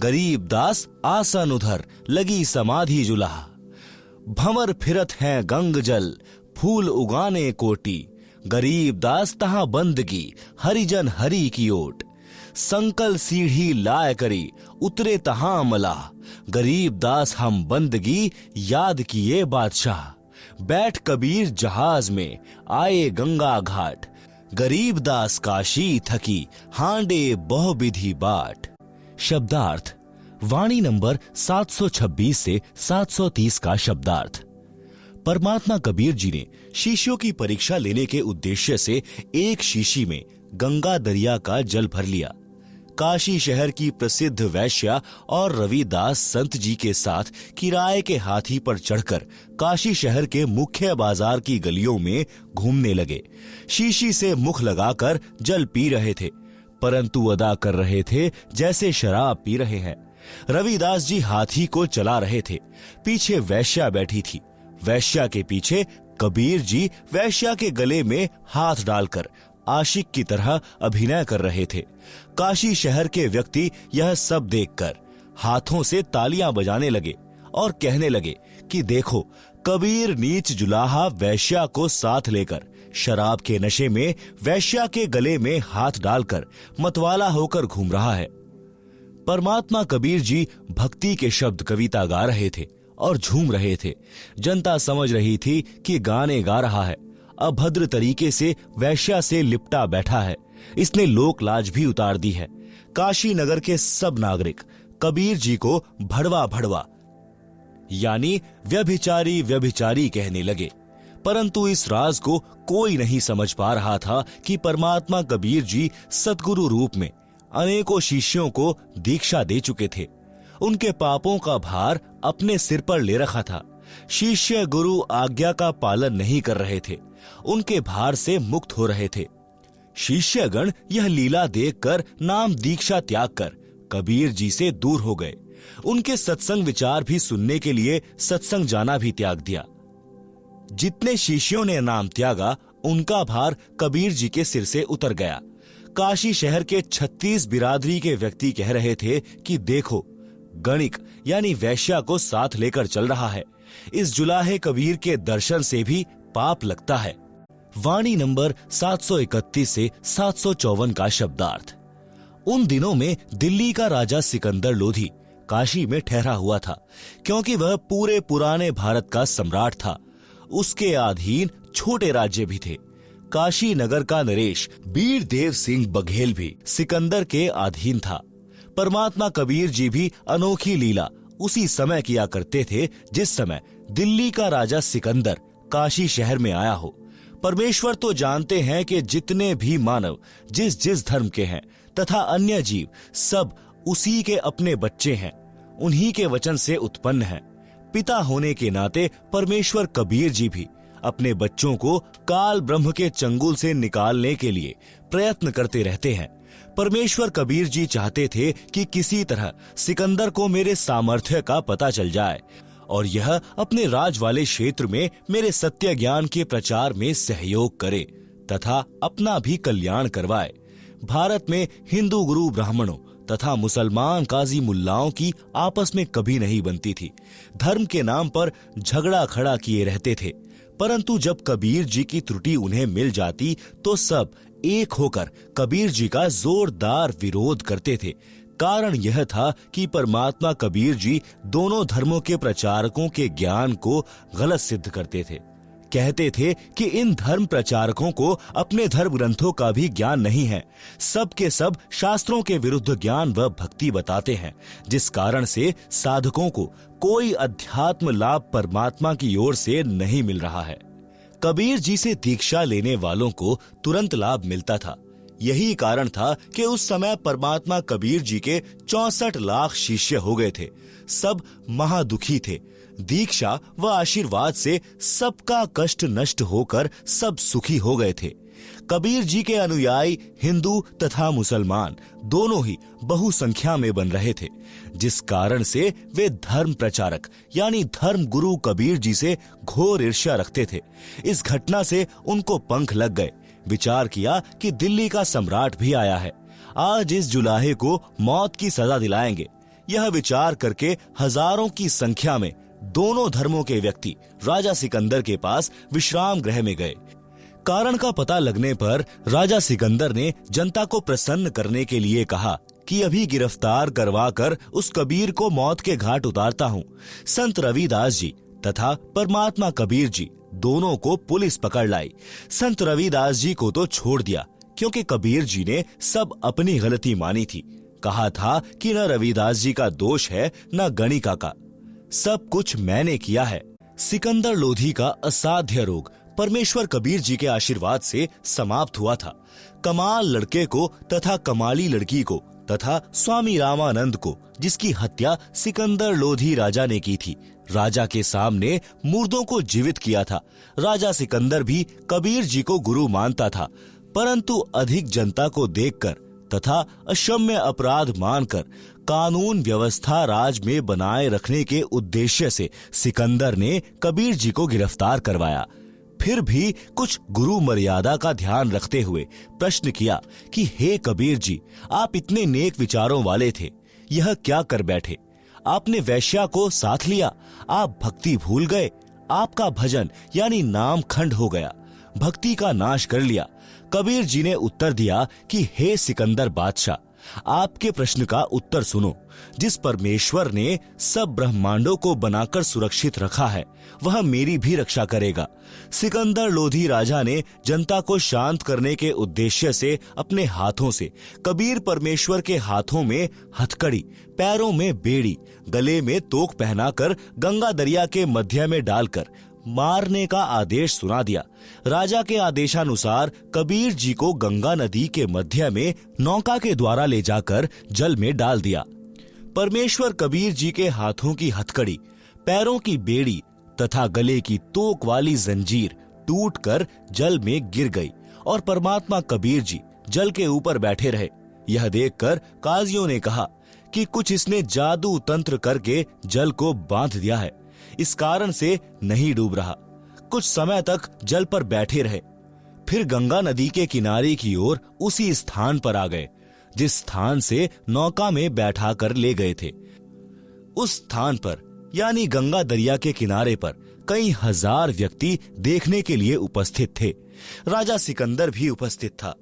[SPEAKER 1] गरीब दास आसन उधर लगी समाधि जुलाह। भंवर फिरत हैं गंग जल फूल उगाने कोटी, गरीब दास तहां बंदगी हरिजन हरि की ओट। संकल सीढ़ी लाए करी उतरे तहां मलाह, गरीब दास हम बंदगी याद किए बादशाह। बैठ कबीर जहाज में आए गंगा घाट, गरीब दास काशी थकी हांडे बहु विधि बाट। शब्दार्थ वाणी नंबर 726 से 730 का शब्दार्थ। परमात्मा कबीर जी ने शिष्यों की परीक्षा लेने के उद्देश्य से एक शीशी में गंगा दरिया का जल भर लिया। काशी शहर की प्रसिद्ध वैश्या और रविदास संत जी के साथ किराए के हाथी पर चढ़कर काशी शहर के मुख्य बाजार की गलियों में घूमने लगे। शीशी से मुख लगाकर जल पी रहे थे, परंतु अदा कर रहे थे जैसे शराब पी रहे हैं। रविदास जी हाथी को चला रहे थे, पीछे वैश्या बैठी थी। वैश्या के पीछे कबीर जी वैश्या के गले में हाथ डालकर आशिक की तरह अभिनय कर रहे थे। काशी शहर के व्यक्ति यह सब देखकर हाथों से तालियां बजाने लगे और कहने लगे कि देखो, कबीर नीच जुलाहा वैश्या को साथ लेकर शराब के नशे में वैश्या के गले में हाथ डालकर मतवाला होकर घूम रहा है। परमात्मा कबीर जी भक्ति के शब्द कविता गा रहे थे और झूम रहे थे। जनता समझ रही थी कि गाने गा रहा है, अभद्र तरीके से वेश्या से लिपटा बैठा है, इसने लोक लाज भी उतार दी है। काशी नगर के सब नागरिक कबीर जी को भड़वा भड़वा यानी व्यभिचारी व्यभिचारी कहने लगे। परंतु इस राज को कोई नहीं समझ पा रहा था कि परमात्मा कबीर जी सतगुरु रूप में अनेकों शिष्यों को दीक्षा दे चुके थे। उनके पापों का भार अपने सिर पर ले रखा था। शिष्य गुरु आज्ञा का पालन नहीं कर रहे थे, उनके भार से मुक्त हो रहे थे। शिष्यगण यह लीला देखकर नाम दीक्षा त्याग कर कबीर जी से दूर हो गए। उनके सत्संग विचार भी सुनने के लिए सत्संग जाना भी त्याग दिया। जितने शिष्यों ने नाम त्यागा, उनका भार कबीर जी के सिर से उतर गया। काशी शहर के 36 बिरादरी के व्यक्ति कह रहे थे कि देखो, गणिक यानी वैश्या को साथ लेकर चल रहा है। इस जुलाहे कबीर के दर्शन से भी पाप लगता है। वाणी नंबर 731 से 754 का शब्दार्थ। उन दिनों में दिल्ली का राजा सिकंदर लोधी काशी में ठहरा हुआ था, क्योंकि वह पूरे पुराने भारत का सम्राट था। उसके अधीन छोटे राज्य भी थे। काशी नगर का नरेश बीरदेव सिंह बघेल भी सिकंदर के अधीन था। परमात्मा कबीर जी भी अनोखी लीला उसी समय किया करते थे जिस समय दिल्ली का राजा सिकंदर काशी शहर में आया हो। परमेश्वर तो जानते हैं कि जितने भी मानव जिस जिस धर्म के हैं तथा अन्य जीव सब उसी के अपने बच्चे हैं, उन्हीं के वचन से उत्पन्न हैं। पिता होने के नाते परमेश्वर कबीर जी भी अपने बच्चों को काल ब्रह्म के चंगुल से निकालने के लिए प्रयत्न करते रहते हैं। परमेश्वर कबीर जी चाहते थे कि किसी तरह सिकंदर को मेरे सामर्थ्य का पता चल जाए और यह अपने राज वाले क्षेत्र में मेरे सत्य ज्ञान के प्रचार में सहयोग करे तथा अपना भी कल्याण करवाए। भारत में हिंदू गुरु ब्राह्मणों तथा मुसलमान काजी मुल्लाओं की आपस में कभी नहीं बनती थी। धर्म के नाम पर झगड़ा खड़ा किए रहते थे, परंतु जब कबीर जी की त्रुटि उन्हें मिल जाती तो सब एक होकर कबीर जी का जोरदार विरोध करते थे। कारण यह था कि परमात्मा कबीर जी दोनों धर्मों के प्रचारकों के ज्ञान को गलत सिद्ध करते थे। कहते थे कि इन धर्म प्रचारकों को अपने धर्म ग्रंथों का भी ज्ञान नहीं है, सब के सब शास्त्रों के विरुद्ध ज्ञान व भक्ति बताते हैं, जिस कारण से साधकों को कोई अध्यात्म लाभ परमात्मा की ओर से नहीं मिल रहा है। कबीर जी से दीक्षा लेने वालों को तुरंत लाभ मिलता था। यही कारण था कि उस समय परमात्मा कबीर जी के 64 लाख शिष्य हो गए थे। सब महादुखी थे। दीक्षा व आशीर्वाद से सबका कष्ट नष्ट होकर सब सुखी हो गए थे। कबीर जी के अनुयायी हिंदू तथा मुसलमान दोनों ही बहुसंख्या में बन रहे थे, जिस कारण से वे धर्म प्रचारक यानी धर्म गुरु कबीर जी से घोर ईर्ष्या रखते थे। इस घटना से उनको पंख लग गए। विचार किया कि दिल्ली का सम्राट भी आया है, आज इस जुलाहे को मौत की सजा दिलाएंगे। यह विचार करके हजारों की संख्या में दोनों धर्मों के व्यक्ति राजा सिकंदर के पास विश्राम गृह में गए। कारण का पता लगने पर राजा सिकंदर ने जनता को प्रसन्न करने के लिए कहा कि अभी गिरफ्तार करवाकर उस कबीर को मौत के घाट उतारता हूँ। संत रविदास जी तथा परमात्मा कबीर जी दोनों को पुलिस पकड़ लाई। संत रविदास जी को तो छोड़ दिया, क्योंकि कबीर जी ने सब अपनी गलती मानी थी। कहा था कि न रविदास जी का दोष है न गणिका का, सब कुछ मैंने किया है। सिकंदर लोधी का असाध्य रोग परमेश्वर कबीर जी के आशीर्वाद से समाप्त हुआ था। कमाल लड़के को तथा कमाली लड़की को तथा स्वामी रामानंद को, जिसकी हत्या सिकंदर लोधी राजा ने की थी, राजा के सामने मुर्दों को जीवित किया था। राजा सिकंदर भी कबीर जी को गुरु मानता था, परंतु अधिक जनता को देखकर तथा अक्षम्य अपराध मानकर कानून व्यवस्था राज में बनाए रखने के उद्देश्य से सिकंदर ने कबीर जी को गिरफ्तार करवाया। फिर भी कुछ गुरु मर्यादा का ध्यान रखते हुए प्रश्न किया कि हे कबीर जी, आप इतने नेक विचारों वाले थे, यह क्या कर बैठे? आपने वैश्या को साथ लिया, आप भक्ति भूल गए, आपका भजन यानी नाम खंड हो गया, भक्ति का नाश कर लिया। कबीर जी ने उत्तर दिया कि हे सिकंदर बादशाह, आपके प्रश्न का उत्तर सुनो। जिस परमेश्वर ने सब ब्रह्मांडों को बनाकर सुरक्षित रखा है, वह मेरी भी रक्षा करेगा। सिकंदर लोधी राजा ने जनता को शांत करने के उद्देश्य से अपने हाथों से कबीर परमेश्वर के हाथों में हथकड़ी, पैरों में बेड़ी, गले में तोक पहनाकर गंगा दरिया के मध्य में डालकर मारने का आदेश सुना दिया। राजा के आदेशानुसार कबीर जी को गंगा नदी के मध्य में नौका के द्वारा ले जाकर जल में डाल दिया। परमेश्वर कबीर जी के हाथों की हथकड़ी, पैरों की बेड़ी तथा गले की तोक वाली जंजीर टूटकर जल में गिर गई और परमात्मा कबीर जी जल के ऊपर बैठे रहे। यह देखकर काजियों ने कहा कि कुछ इसने जादू तंत्र करके जल को बांध दिया है, इस कारण से नहीं डूब रहा। कुछ समय तक जल पर बैठे रहे, फिर गंगा नदी के किनारे की ओर उसी स्थान पर आ गए जिस स्थान से नौका में बैठा कर ले गए थे। उस स्थान पर यानी गंगा दरिया के किनारे पर कई हजार व्यक्ति देखने के लिए उपस्थित थे। राजा सिकंदर भी उपस्थित था।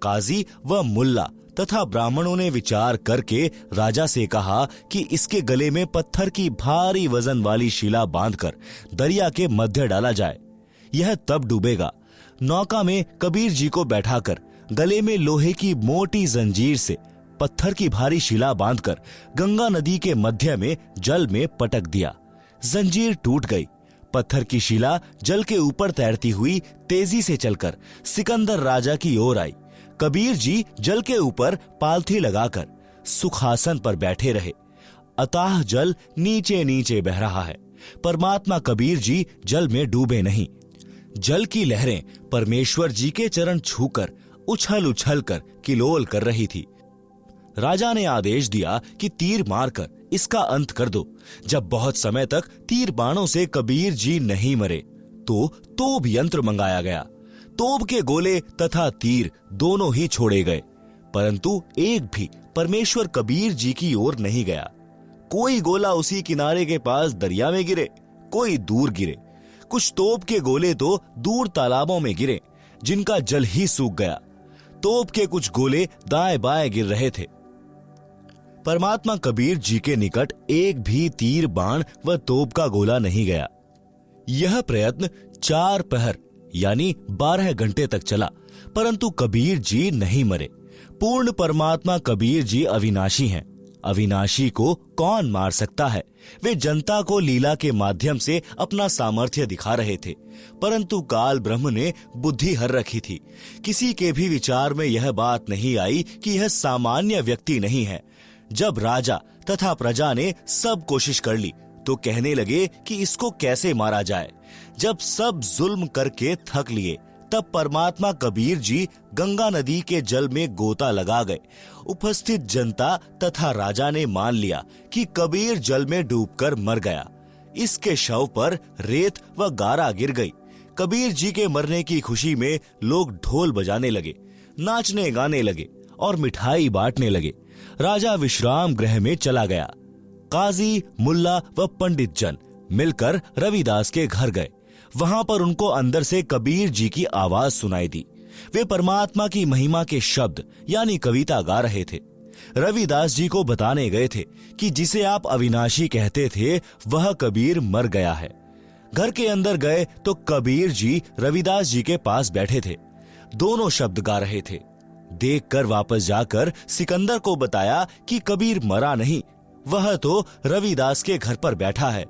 [SPEAKER 1] काजी व मुल्ला तथा ब्राह्मणों ने विचार करके राजा से कहा कि इसके गले में पत्थर की भारी वजन वाली शिला बांधकर दरिया के मध्य डाला जाए, यह तब डूबेगा। नौका में कबीर जी को बैठाकर गले में लोहे की मोटी जंजीर से पत्थर की भारी शिला बांधकर गंगा नदी के मध्य में जल में पटक दिया। जंजीर टूट गई। पत्थर की शिला जल के ऊपर तैरती हुई तेजी से चलकर सिकंदर राजा की ओर आई। कबीर जी जल के ऊपर पालथी लगाकर सुखासन पर बैठे रहे। अथाह जल नीचे नीचे बह रहा है। परमात्मा कबीर जी जल में डूबे नहीं। जल की लहरें परमेश्वर जी के चरण छूकर उछल उछल कर किलोल कर रही थी। राजा ने आदेश दिया कि तीर मारकर इसका अंत कर दो। जब बहुत समय तक तीर बाणों से कबीर जी नहीं मरे तो तोप यंत्र मंगाया गया। तोप के गोले तथा तीर दोनों ही छोड़े गए, परंतु एक भी परमेश्वर कबीर जी की ओर नहीं गया। कोई गोला उसी किनारे के पास दरिया में गिरे, कोई दूर गिरे। कुछ तोप के गोले तो दूर तालाबों में गिरे जिनका जल ही सूख गया। तोप के कुछ गोले दाएं बाएं गिर रहे थे। परमात्मा कबीर जी के निकट एक भी तीर बाण व तोप का गोला नहीं गया। यह प्रयत्न 4 पहर यानी 12 घंटे तक चला, परंतु कबीर जी नहीं मरे। पूर्ण परमात्मा कबीर जी अविनाशी हैं। अविनाशी को कौन मार सकता है? वे जनता को लीला के माध्यम से अपना सामर्थ्य दिखा रहे थे, परंतु काल ब्रह्म ने बुद्धि हर रखी थी। किसी के भी विचार में यह बात नहीं आई कि यह सामान्य व्यक्ति नहीं है। जब राजा तथा प्रजा ने सब कोशिश कर ली तो कहने लगे कि इसको कैसे मारा जाए। जब सब जुल्म करके थक लिए तब परमात्मा कबीर जी गंगा नदी के जल में गोता लगा गए। उपस्थित जनता तथा राजा ने मान लिया कि कबीर जल में डूबकर मर गया। इसके शव पर रेत व गारा गिर गई। कबीर जी के मरने की खुशी में लोग ढोल बजाने लगे, नाचने गाने लगे और मिठाई बांटने लगे। राजा विश्राम गृह में चला गया। काजी, मुल्ला व पंडित जन मिलकर रविदास के घर गए। वहां पर उनको अंदर से कबीर जी की आवाज सुनाई दी। वे परमात्मा की महिमा के शब्द यानी कविता गा रहे थे। रविदास जी को बताने गए थे कि जिसे आप अविनाशी कहते थे वह कबीर मर गया है। घर के अंदर गए तो कबीर जी रविदास जी के पास बैठे थे। दोनों शब्द गा रहे थे। देखकर वापस जाकर सिकंदर को बताया कि कबीर मरा नहीं, वह तो रविदास के घर पर बैठा है।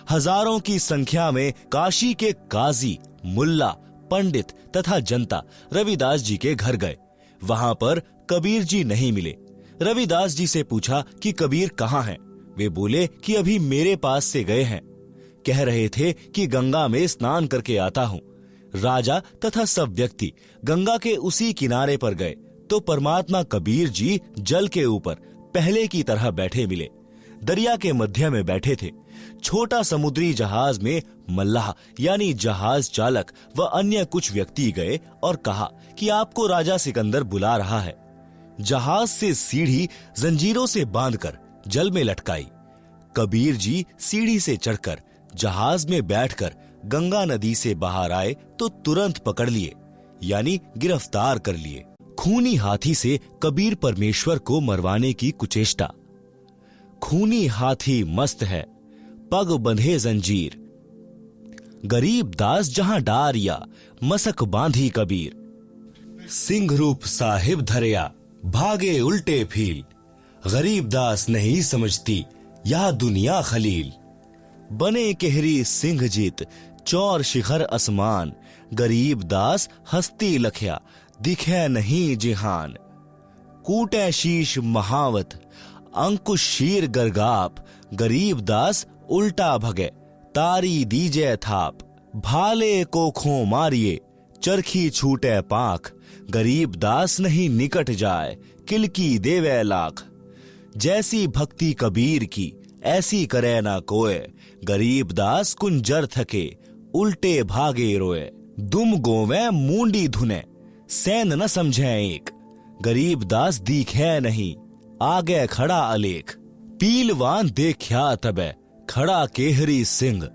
[SPEAKER 1] हजारों की संख्या में काशी के काजी, मुल्ला, पंडित तथा जनता रविदास जी के घर गए। वहां पर कबीर जी नहीं मिले। रविदास जी से पूछा कि कबीर कहाँ हैं? वे बोले कि अभी मेरे पास से गए हैं। कह रहे थे कि गंगा में स्नान करके आता हूँ। राजा तथा सब व्यक्ति गंगा के उसी किनारे पर गए तो परमात्मा कबीर जी जल के ऊपर पहले की तरह बैठे मिले। दरिया के मध्य में बैठे थे। छोटा समुद्री जहाज में मल्लाह यानी जहाज चालक व अन्य कुछ व्यक्ति गए और कहा कि आपको राजा सिकंदर बुला रहा है। जहाज से सीढ़ी जंजीरों से बांधकर जल में लटकाई। कबीर जी सीढ़ी से चढ़कर जहाज में बैठकर गंगा नदी से बाहर आए तो तुरंत पकड़ लिए यानी गिरफ्तार कर लिए। खूनी हाथी से कबीर परमेश्वर को मरवाने की कुचेष्टा। खूनी हाथी मस्त है, पग बंधे जंजीर, गरीब दास जहां डारिया, मसक बांधी कबीर। सिंह रूप साहिब धरिया, भागे उल्टे फील, गरीब दास नहीं समझती यह दुनिया खलील। बने केहरी सिंह जीत, चौर शिखर असमान, गरीब दास हस्ती लखया, दिखे नहीं जिहान। कूटे शीश महावत, अंकुश शीर गरगाप, गरीब दास उल्टा भगे, तारी दीजे थाप। भाले को खो मारिए, चरखी छूटे पाख, गरीब दास नहीं निकट जाए, किलकी देवे लाख। जैसी भक्ति कबीर की, ऐसी करे ना कोय, गरीब दास कुंजर थके, उल्टे भागे रोए। दुम गोवे मूंडी धुने, सैन न समझे एक, गरीब दास दिखे नहीं, आगे खड़ा अलेख। पीलवान देखा तबे, खड़ा केहरी सिंह,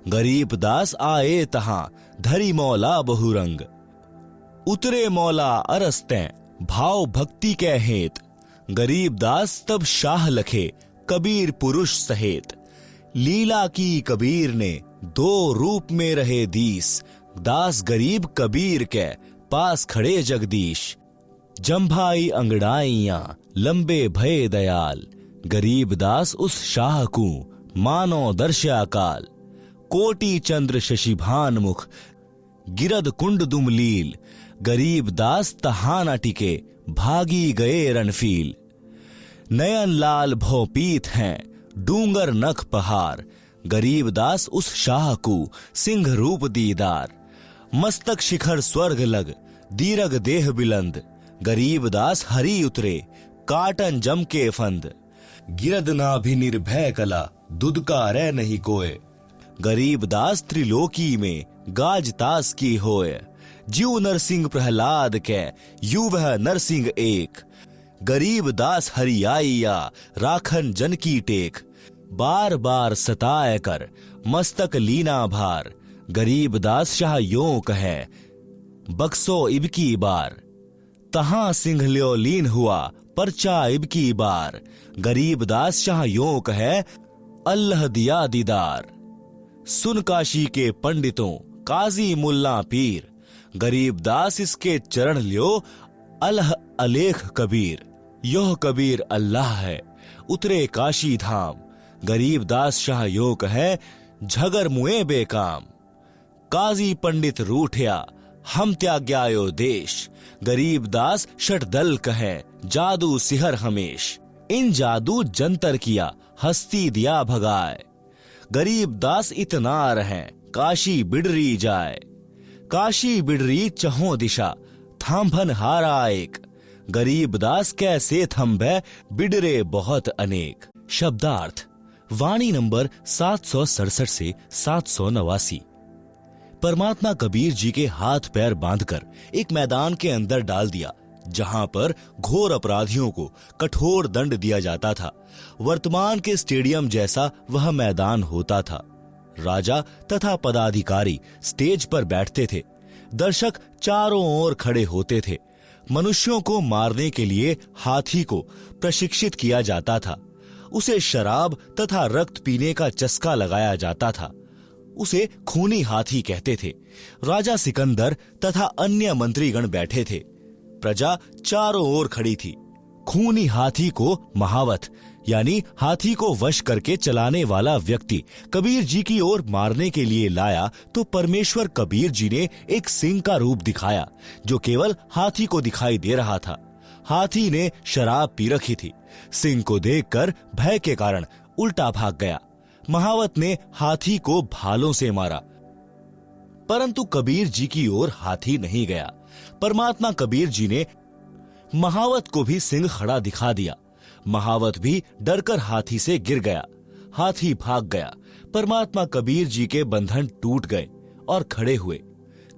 [SPEAKER 1] गरीब दास आए तहां, धरी मौला बहुरंग। उतरे मौला अरस्ते, भाव भक्ति के हेत, गरीब दास तब शाह लखे, कबीर पुरुष सहेत। लीला की कबीर ने, दो रूप में रहे दीस, दास गरीब कबीर के, पास खड़े जगदीश। जंभाई अंगड़ाइयां, लंबे भय दयाल, गरीब दास उस शाह को, मानो दर्शा काल। कोटि चंद्र शशिभान मुख, गिरद कुंड दुमलील, गरीब दास तहाना टिके, भागी गए रणफील। नयन लाल भौपीत हैं, डूंगर नख पहाड़, गरीब दास उस शाह को, सिंह रूप दीदार। मस्तक शिखर स्वर्ग लग, दीरग देह बिलंद, गरीब दास हरी उतरे, काटन जम के फंद। गिरद नाभि निर्भय कला, दुदकारे नहीं कोय, गरीब दास त्रिलोकी में, गाज तास की होय। जीव नरसिंह प्रहलाद के, यू वह नरसिंह एक, गरीब दास हरियाइया, राखन जन की टेक। बार बार सताए कर, मस्तक लीना भार, गरीब दास शाह यों कहे, बक्सो इबकी बार। तहां सिंह ल्यो लीन हुआ, परचा इबकी बार, गरीब दास शाह यों कहे, अल्लाह दिया दीदार। सुन काशी के पंडितों, काजी मुल्ला पीर, गरीब दास इसके चरण लियो, अल्लाह अलेख कबीर। योह कबीर अल्लाह है, उतरे काशी धाम, गरीब दास शाह यो कहे, झगर मुए बेकाम। काजी पंडित रूठया, हम त्याग्यायो देश, गरीब दास षटदल कहे, जादू सिहर हमेश। इन जादू जंतर किया, हस्ती दिया भगाए, गरीब दास इतना रहे, काशी बिडरी जाए। काशी बिडरी चहों दिशा, थांभन हारा एक, गरीब दास कैसे थंभे, बिडरे बहुत अनेक। शब्दार्थ। वाणी नंबर 767 से 789। परमात्मा कबीर जी के हाथ पैर बांधकर एक मैदान के अंदर डाल दिया, जहां पर घोर अपराधियों को कठोर दंड दिया जाता था। वर्तमान के स्टेडियम जैसा वह मैदान होता था। राजा तथा पदाधिकारी स्टेज पर बैठते थे, दर्शक चारों ओर खड़े होते थे। मनुष्यों को मारने के लिए हाथी को प्रशिक्षित किया जाता था। उसे शराब तथा रक्त पीने का चस्का लगाया जाता था। उसे खूनी हाथी कहते थे। राजा सिकंदर तथा अन्य मंत्रीगण बैठे थे। प्रजा चारों ओर खड़ी थी। खूनी हाथी को महावत यानी हाथी को वश करके चलाने वाला व्यक्ति कबीर जी की ओर मारने के लिए लाया तो परमेश्वर कबीर जी ने एक सिंह का रूप दिखाया जो केवल हाथी को दिखाई दे रहा था। हाथी ने शराब पी रखी थी। सिंह को देखकर भय के कारण उल्टा भाग गया। महावत ने हाथी को भालों से मारा, परंतु कबीर जी की ओर हाथी नहीं गया। परमात्मा कबीर जी ने महावत को भी सिंह खड़ा दिखा दिया। महावत भी डरकर हाथी से गिर गया। हाथी भाग गया। परमात्मा कबीर जी के बंधन टूट गए और खड़े हुए।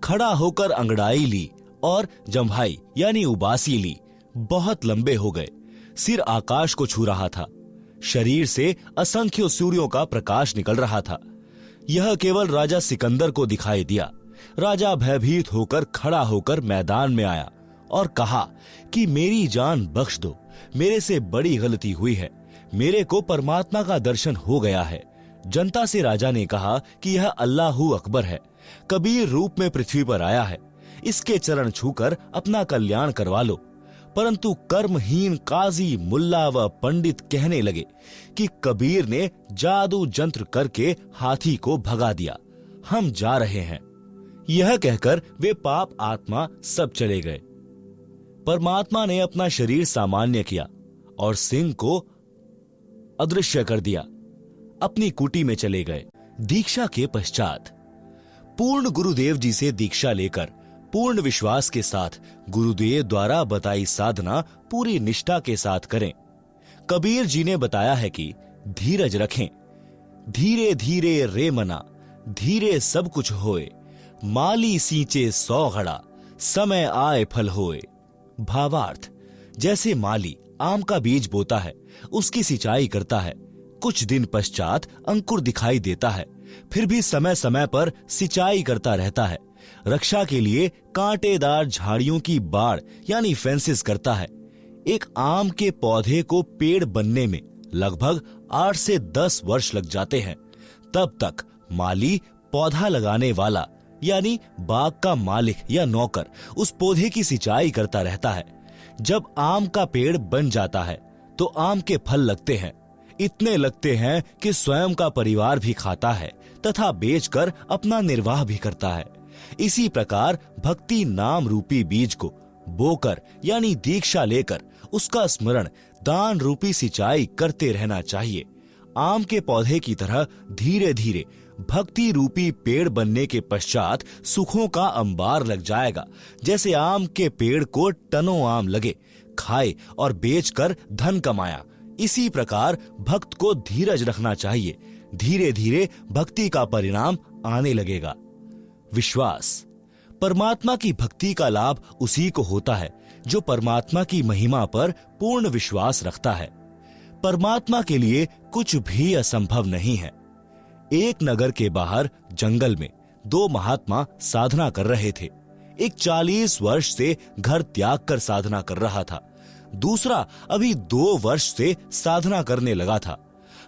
[SPEAKER 1] खड़ा होकर अंगड़ाई ली और जम्भाई यानी उबासी ली। बहुत लंबे हो गए। सिर आकाश को छू रहा था। शरीर से असंख्य सूर्यों का प्रकाश निकल रहा था। यह केवल राजा सिकंदर को दिखाई दिया। राजा भयभीत होकर खड़ा होकर मैदान में आया और कहा कि मेरी जान बख्श दो, मेरे से बड़ी गलती हुई है, मेरे को परमात्मा का दर्शन हो गया है। जनता से राजा ने कहा कि यह अल्लाहू अकबर है, कबीर रूप में पृथ्वी पर आया है, इसके चरण छूकर अपना कल्याण करवा लो। परंतु कर्महीन काजी, मुल्ला व पंडित कहने लगे कि कबीर ने जादू जंत्र करके हाथी को भगा दिया, हम जा रहे हैं। यह कहकर वे पाप आत्मा सब चले गए। परमात्मा ने अपना शरीर सामान्य किया और सिंह को अदृश्य कर दिया, अपनी कुटी में चले गए। दीक्षा के पश्चात पूर्ण गुरुदेव जी से दीक्षा लेकर पूर्ण विश्वास के साथ गुरुदेव द्वारा बताई साधना पूरी निष्ठा के साथ करें। कबीर जी ने बताया है कि धीरज रखें, धीरे धीरे रे मना, धीरे सब कुछ होए, माली सींचे 100 घड़ा, समय आए फल होए। भावार्थ, जैसे माली आम का बीज बोता है, उसकी सिंचाई करता है, कुछ दिन पश्चात अंकुर दिखाई देता है, फिर भी समय समय पर सिंचाई करता रहता है। रक्षा के लिए कांटेदार झाड़ियों की बाड़ यानी फेंसेस करता है। एक आम के पौधे को पेड़ बनने में लगभग 8 से 10 वर्ष लग जाते हैं। तब तक माली, पौधा लगाने वाला यानी बाग का मालिक या नौकर, उस पौधे की सिंचाई करता रहता है। जब आम का पेड़ बन जाता है तो आम के फल लगते हैं, इतने लगते हैं कि स्वयं का परिवार भी खाता है तथा बेचकर अपना निर्वाह भी करता है। इसी प्रकार भक्ति नाम रूपी बीज को बोकर यानी दीक्षा लेकर उसका स्मरण दान रूपी सिंचाई करते रहना चाहिए। आम के पौधे की तरह धीरे धीरे भक्ति रूपी पेड़ बनने के पश्चात सुखों का अंबार लग जाएगा। जैसे आम के पेड़ को टनों आम लगे, खाए और बेचकर धन कमाया, इसी प्रकार भक्त को धीरज रखना चाहिए। धीरे धीरे भक्ति का परिणाम आने लगेगा। विश्वास, परमात्मा की भक्ति का लाभ उसी को होता है जो परमात्मा की महिमा पर पूर्ण विश्वास रखता है। परमात्मा के लिए कुछ भी असंभव नहीं है। एक नगर के बाहर जंगल में 2 महात्मा साधना कर रहे थे। एक 40 वर्ष से घर त्याग कर साधना कर रहा था, दूसरा अभी 2 वर्ष से साधना करने लगा था।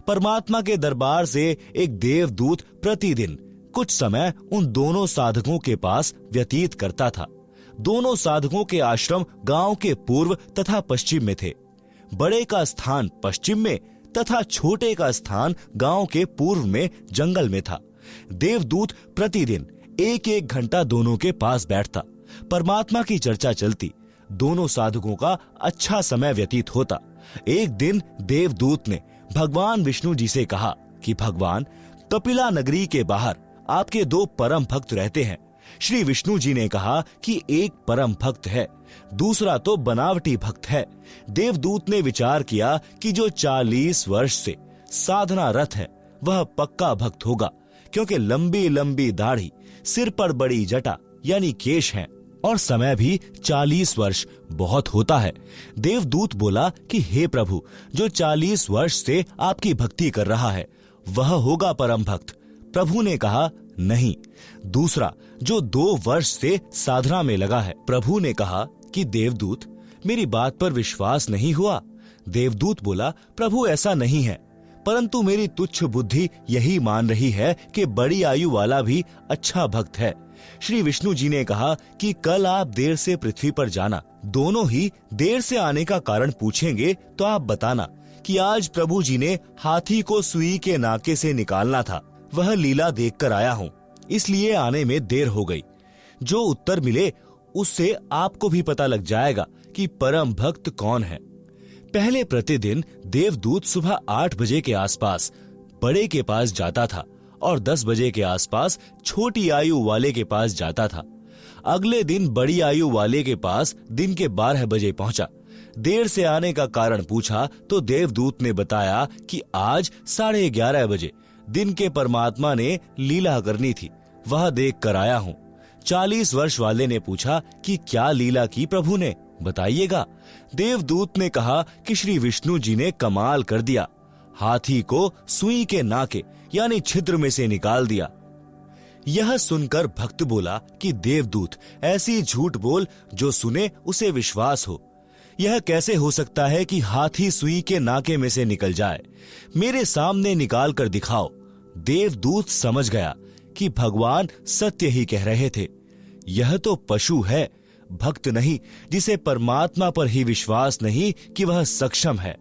[SPEAKER 1] परमात्मा के दरबार से एक देवदूत प्रतिदिन कुछ समय उन दोनों साधकों के पास व्यतीत करता था। दोनों साधकों के आश्रम गांव के पूर्व तथा पश्चिम में थे। बड़े का स्थान पश्चिम में तथा छोटे का स्थान गांव के पूर्व में जंगल में था। देवदूत प्रतिदिन 1-1 घंटा दोनों के पास बैठता, परमात्मा की चर्चा चलती, दोनों साधकों का अच्छा समय व्यतीत होता। एक दिन देवदूत ने भगवान विष्णु जी से कहा कि भगवान, कपिला नगरी के बाहर आपके 2 परम भक्त रहते हैं। श्री विष्णु जी ने कहा कि एक परम भक्त है, दूसरा तो बनावटी भक्त है। देवदूत ने विचार किया कि जो 40 वर्ष से साधना रत है वह पक्का भक्त होगा, क्योंकि लंबी लंबी दाढ़ी, सिर पर बड़ी जटा यानी केश है और समय भी 40 वर्ष बहुत होता है। देवदूत बोला कि हे प्रभु, जो 40 वर्ष से आपकी भक्ति कर रहा है वह होगा परम भक्त। प्रभु ने कहा नहीं, दूसरा जो 2 वर्ष से साधना में लगा है। प्रभु ने कहा कि देवदूत, मेरी बात पर विश्वास नहीं हुआ। देवदूत बोला, प्रभु ऐसा नहीं है, परंतु मेरी तुच्छ बुद्धि यही मान रही है कि बड़ी आयु वाला भी अच्छा भक्त है। श्री विष्णु जी ने कहा कि कल आप देर से पृथ्वी पर जाना, दोनों ही देर से आने का कारण पूछेंगे तो आप बताना कि आज प्रभु जी ने हाथी को सुई के नाके से निकालना था, वह लीला देखकर आया हूँ, इसलिए आने में देर हो गई। जो उत्तर मिले उससे आपको भी पता लग जाएगा कि परम भक्त कौन है। पहले प्रतिदिन देवदूत सुबह 8 बजे के आसपास बड़े के पास जाता था और 10 बजे के आसपास छोटी आयु वाले के पास जाता था। अगले दिन बड़ी आयु वाले के पास दिन के 12 बजे पहुंचा। देर से आने का कारण पूछा तो देवदूत ने बताया कि आज 11:30 बजे दिन के परमात्मा ने लीला करनी थी, वह देख कर आया हूँ। 40 वर्ष वाले ने पूछा कि क्या लीला की प्रभु ने, बताइएगा। देवदूत ने कहा कि श्री विष्णु जी ने कमाल कर दिया, हाथी को सुई के नाके यानी छिद्र में से निकाल दिया। यह सुनकर भक्त बोला कि देवदूत, ऐसी झूठ बोल जो सुने उसे विश्वास हो। यह कैसे हो सकता है कि हाथी सुई के नाके में से निकल जाए? मेरे सामने निकाल कर दिखाओ। देवदूत समझ गया कि भगवान सत्य ही कह रहे थे। यह तो पशु है, भक्त नहीं, जिसे परमात्मा पर ही विश्वास नहीं कि वह सक्षम है।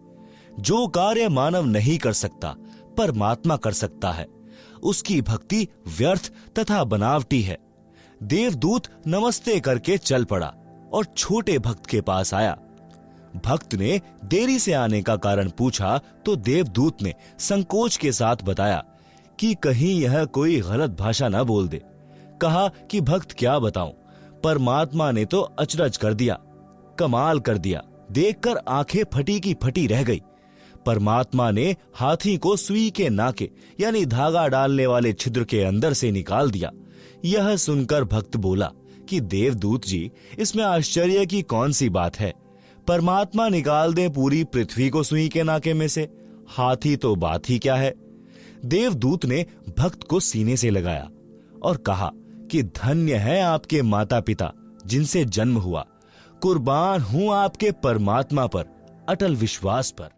[SPEAKER 1] जो कार्य मानव नहीं कर सकता, परमात्मा कर सकता है। उसकी भक्ति व्यर्थ तथा बनावटी है। देवदूत नमस्ते करके चल पड़ा और छोटे भक्त के पास आया। भक्त ने देरी से आने का कारण पूछा तो देवदूत ने संकोच के साथ बताया कि कहीं यह कोई गलत भाषा न बोल दे। कहा कि भक्त क्या बताऊं, परमात्मा ने तो अचरज कर दिया, कमाल कर दिया। देखकर आंखें फटी की फटी रह गई। परमात्मा ने हाथी को सुई के नाके यानी धागा डालने वाले छिद्र के अंदर से निकाल दिया। यह सुनकर भक्त बोला कि देवदूत जी, इसमें आश्चर्य की कौन सी बात है? परमात्मा निकाल दे पूरी पृथ्वी को सुई के नाके में से, हाथी तो बात ही क्या है। देवदूत ने भक्त को सीने से लगाया और कहा कि धन्य है आपके माता पिता जिनसे जन्म हुआ। कुर्बान हूं आपके परमात्मा पर, अटल विश्वास पर।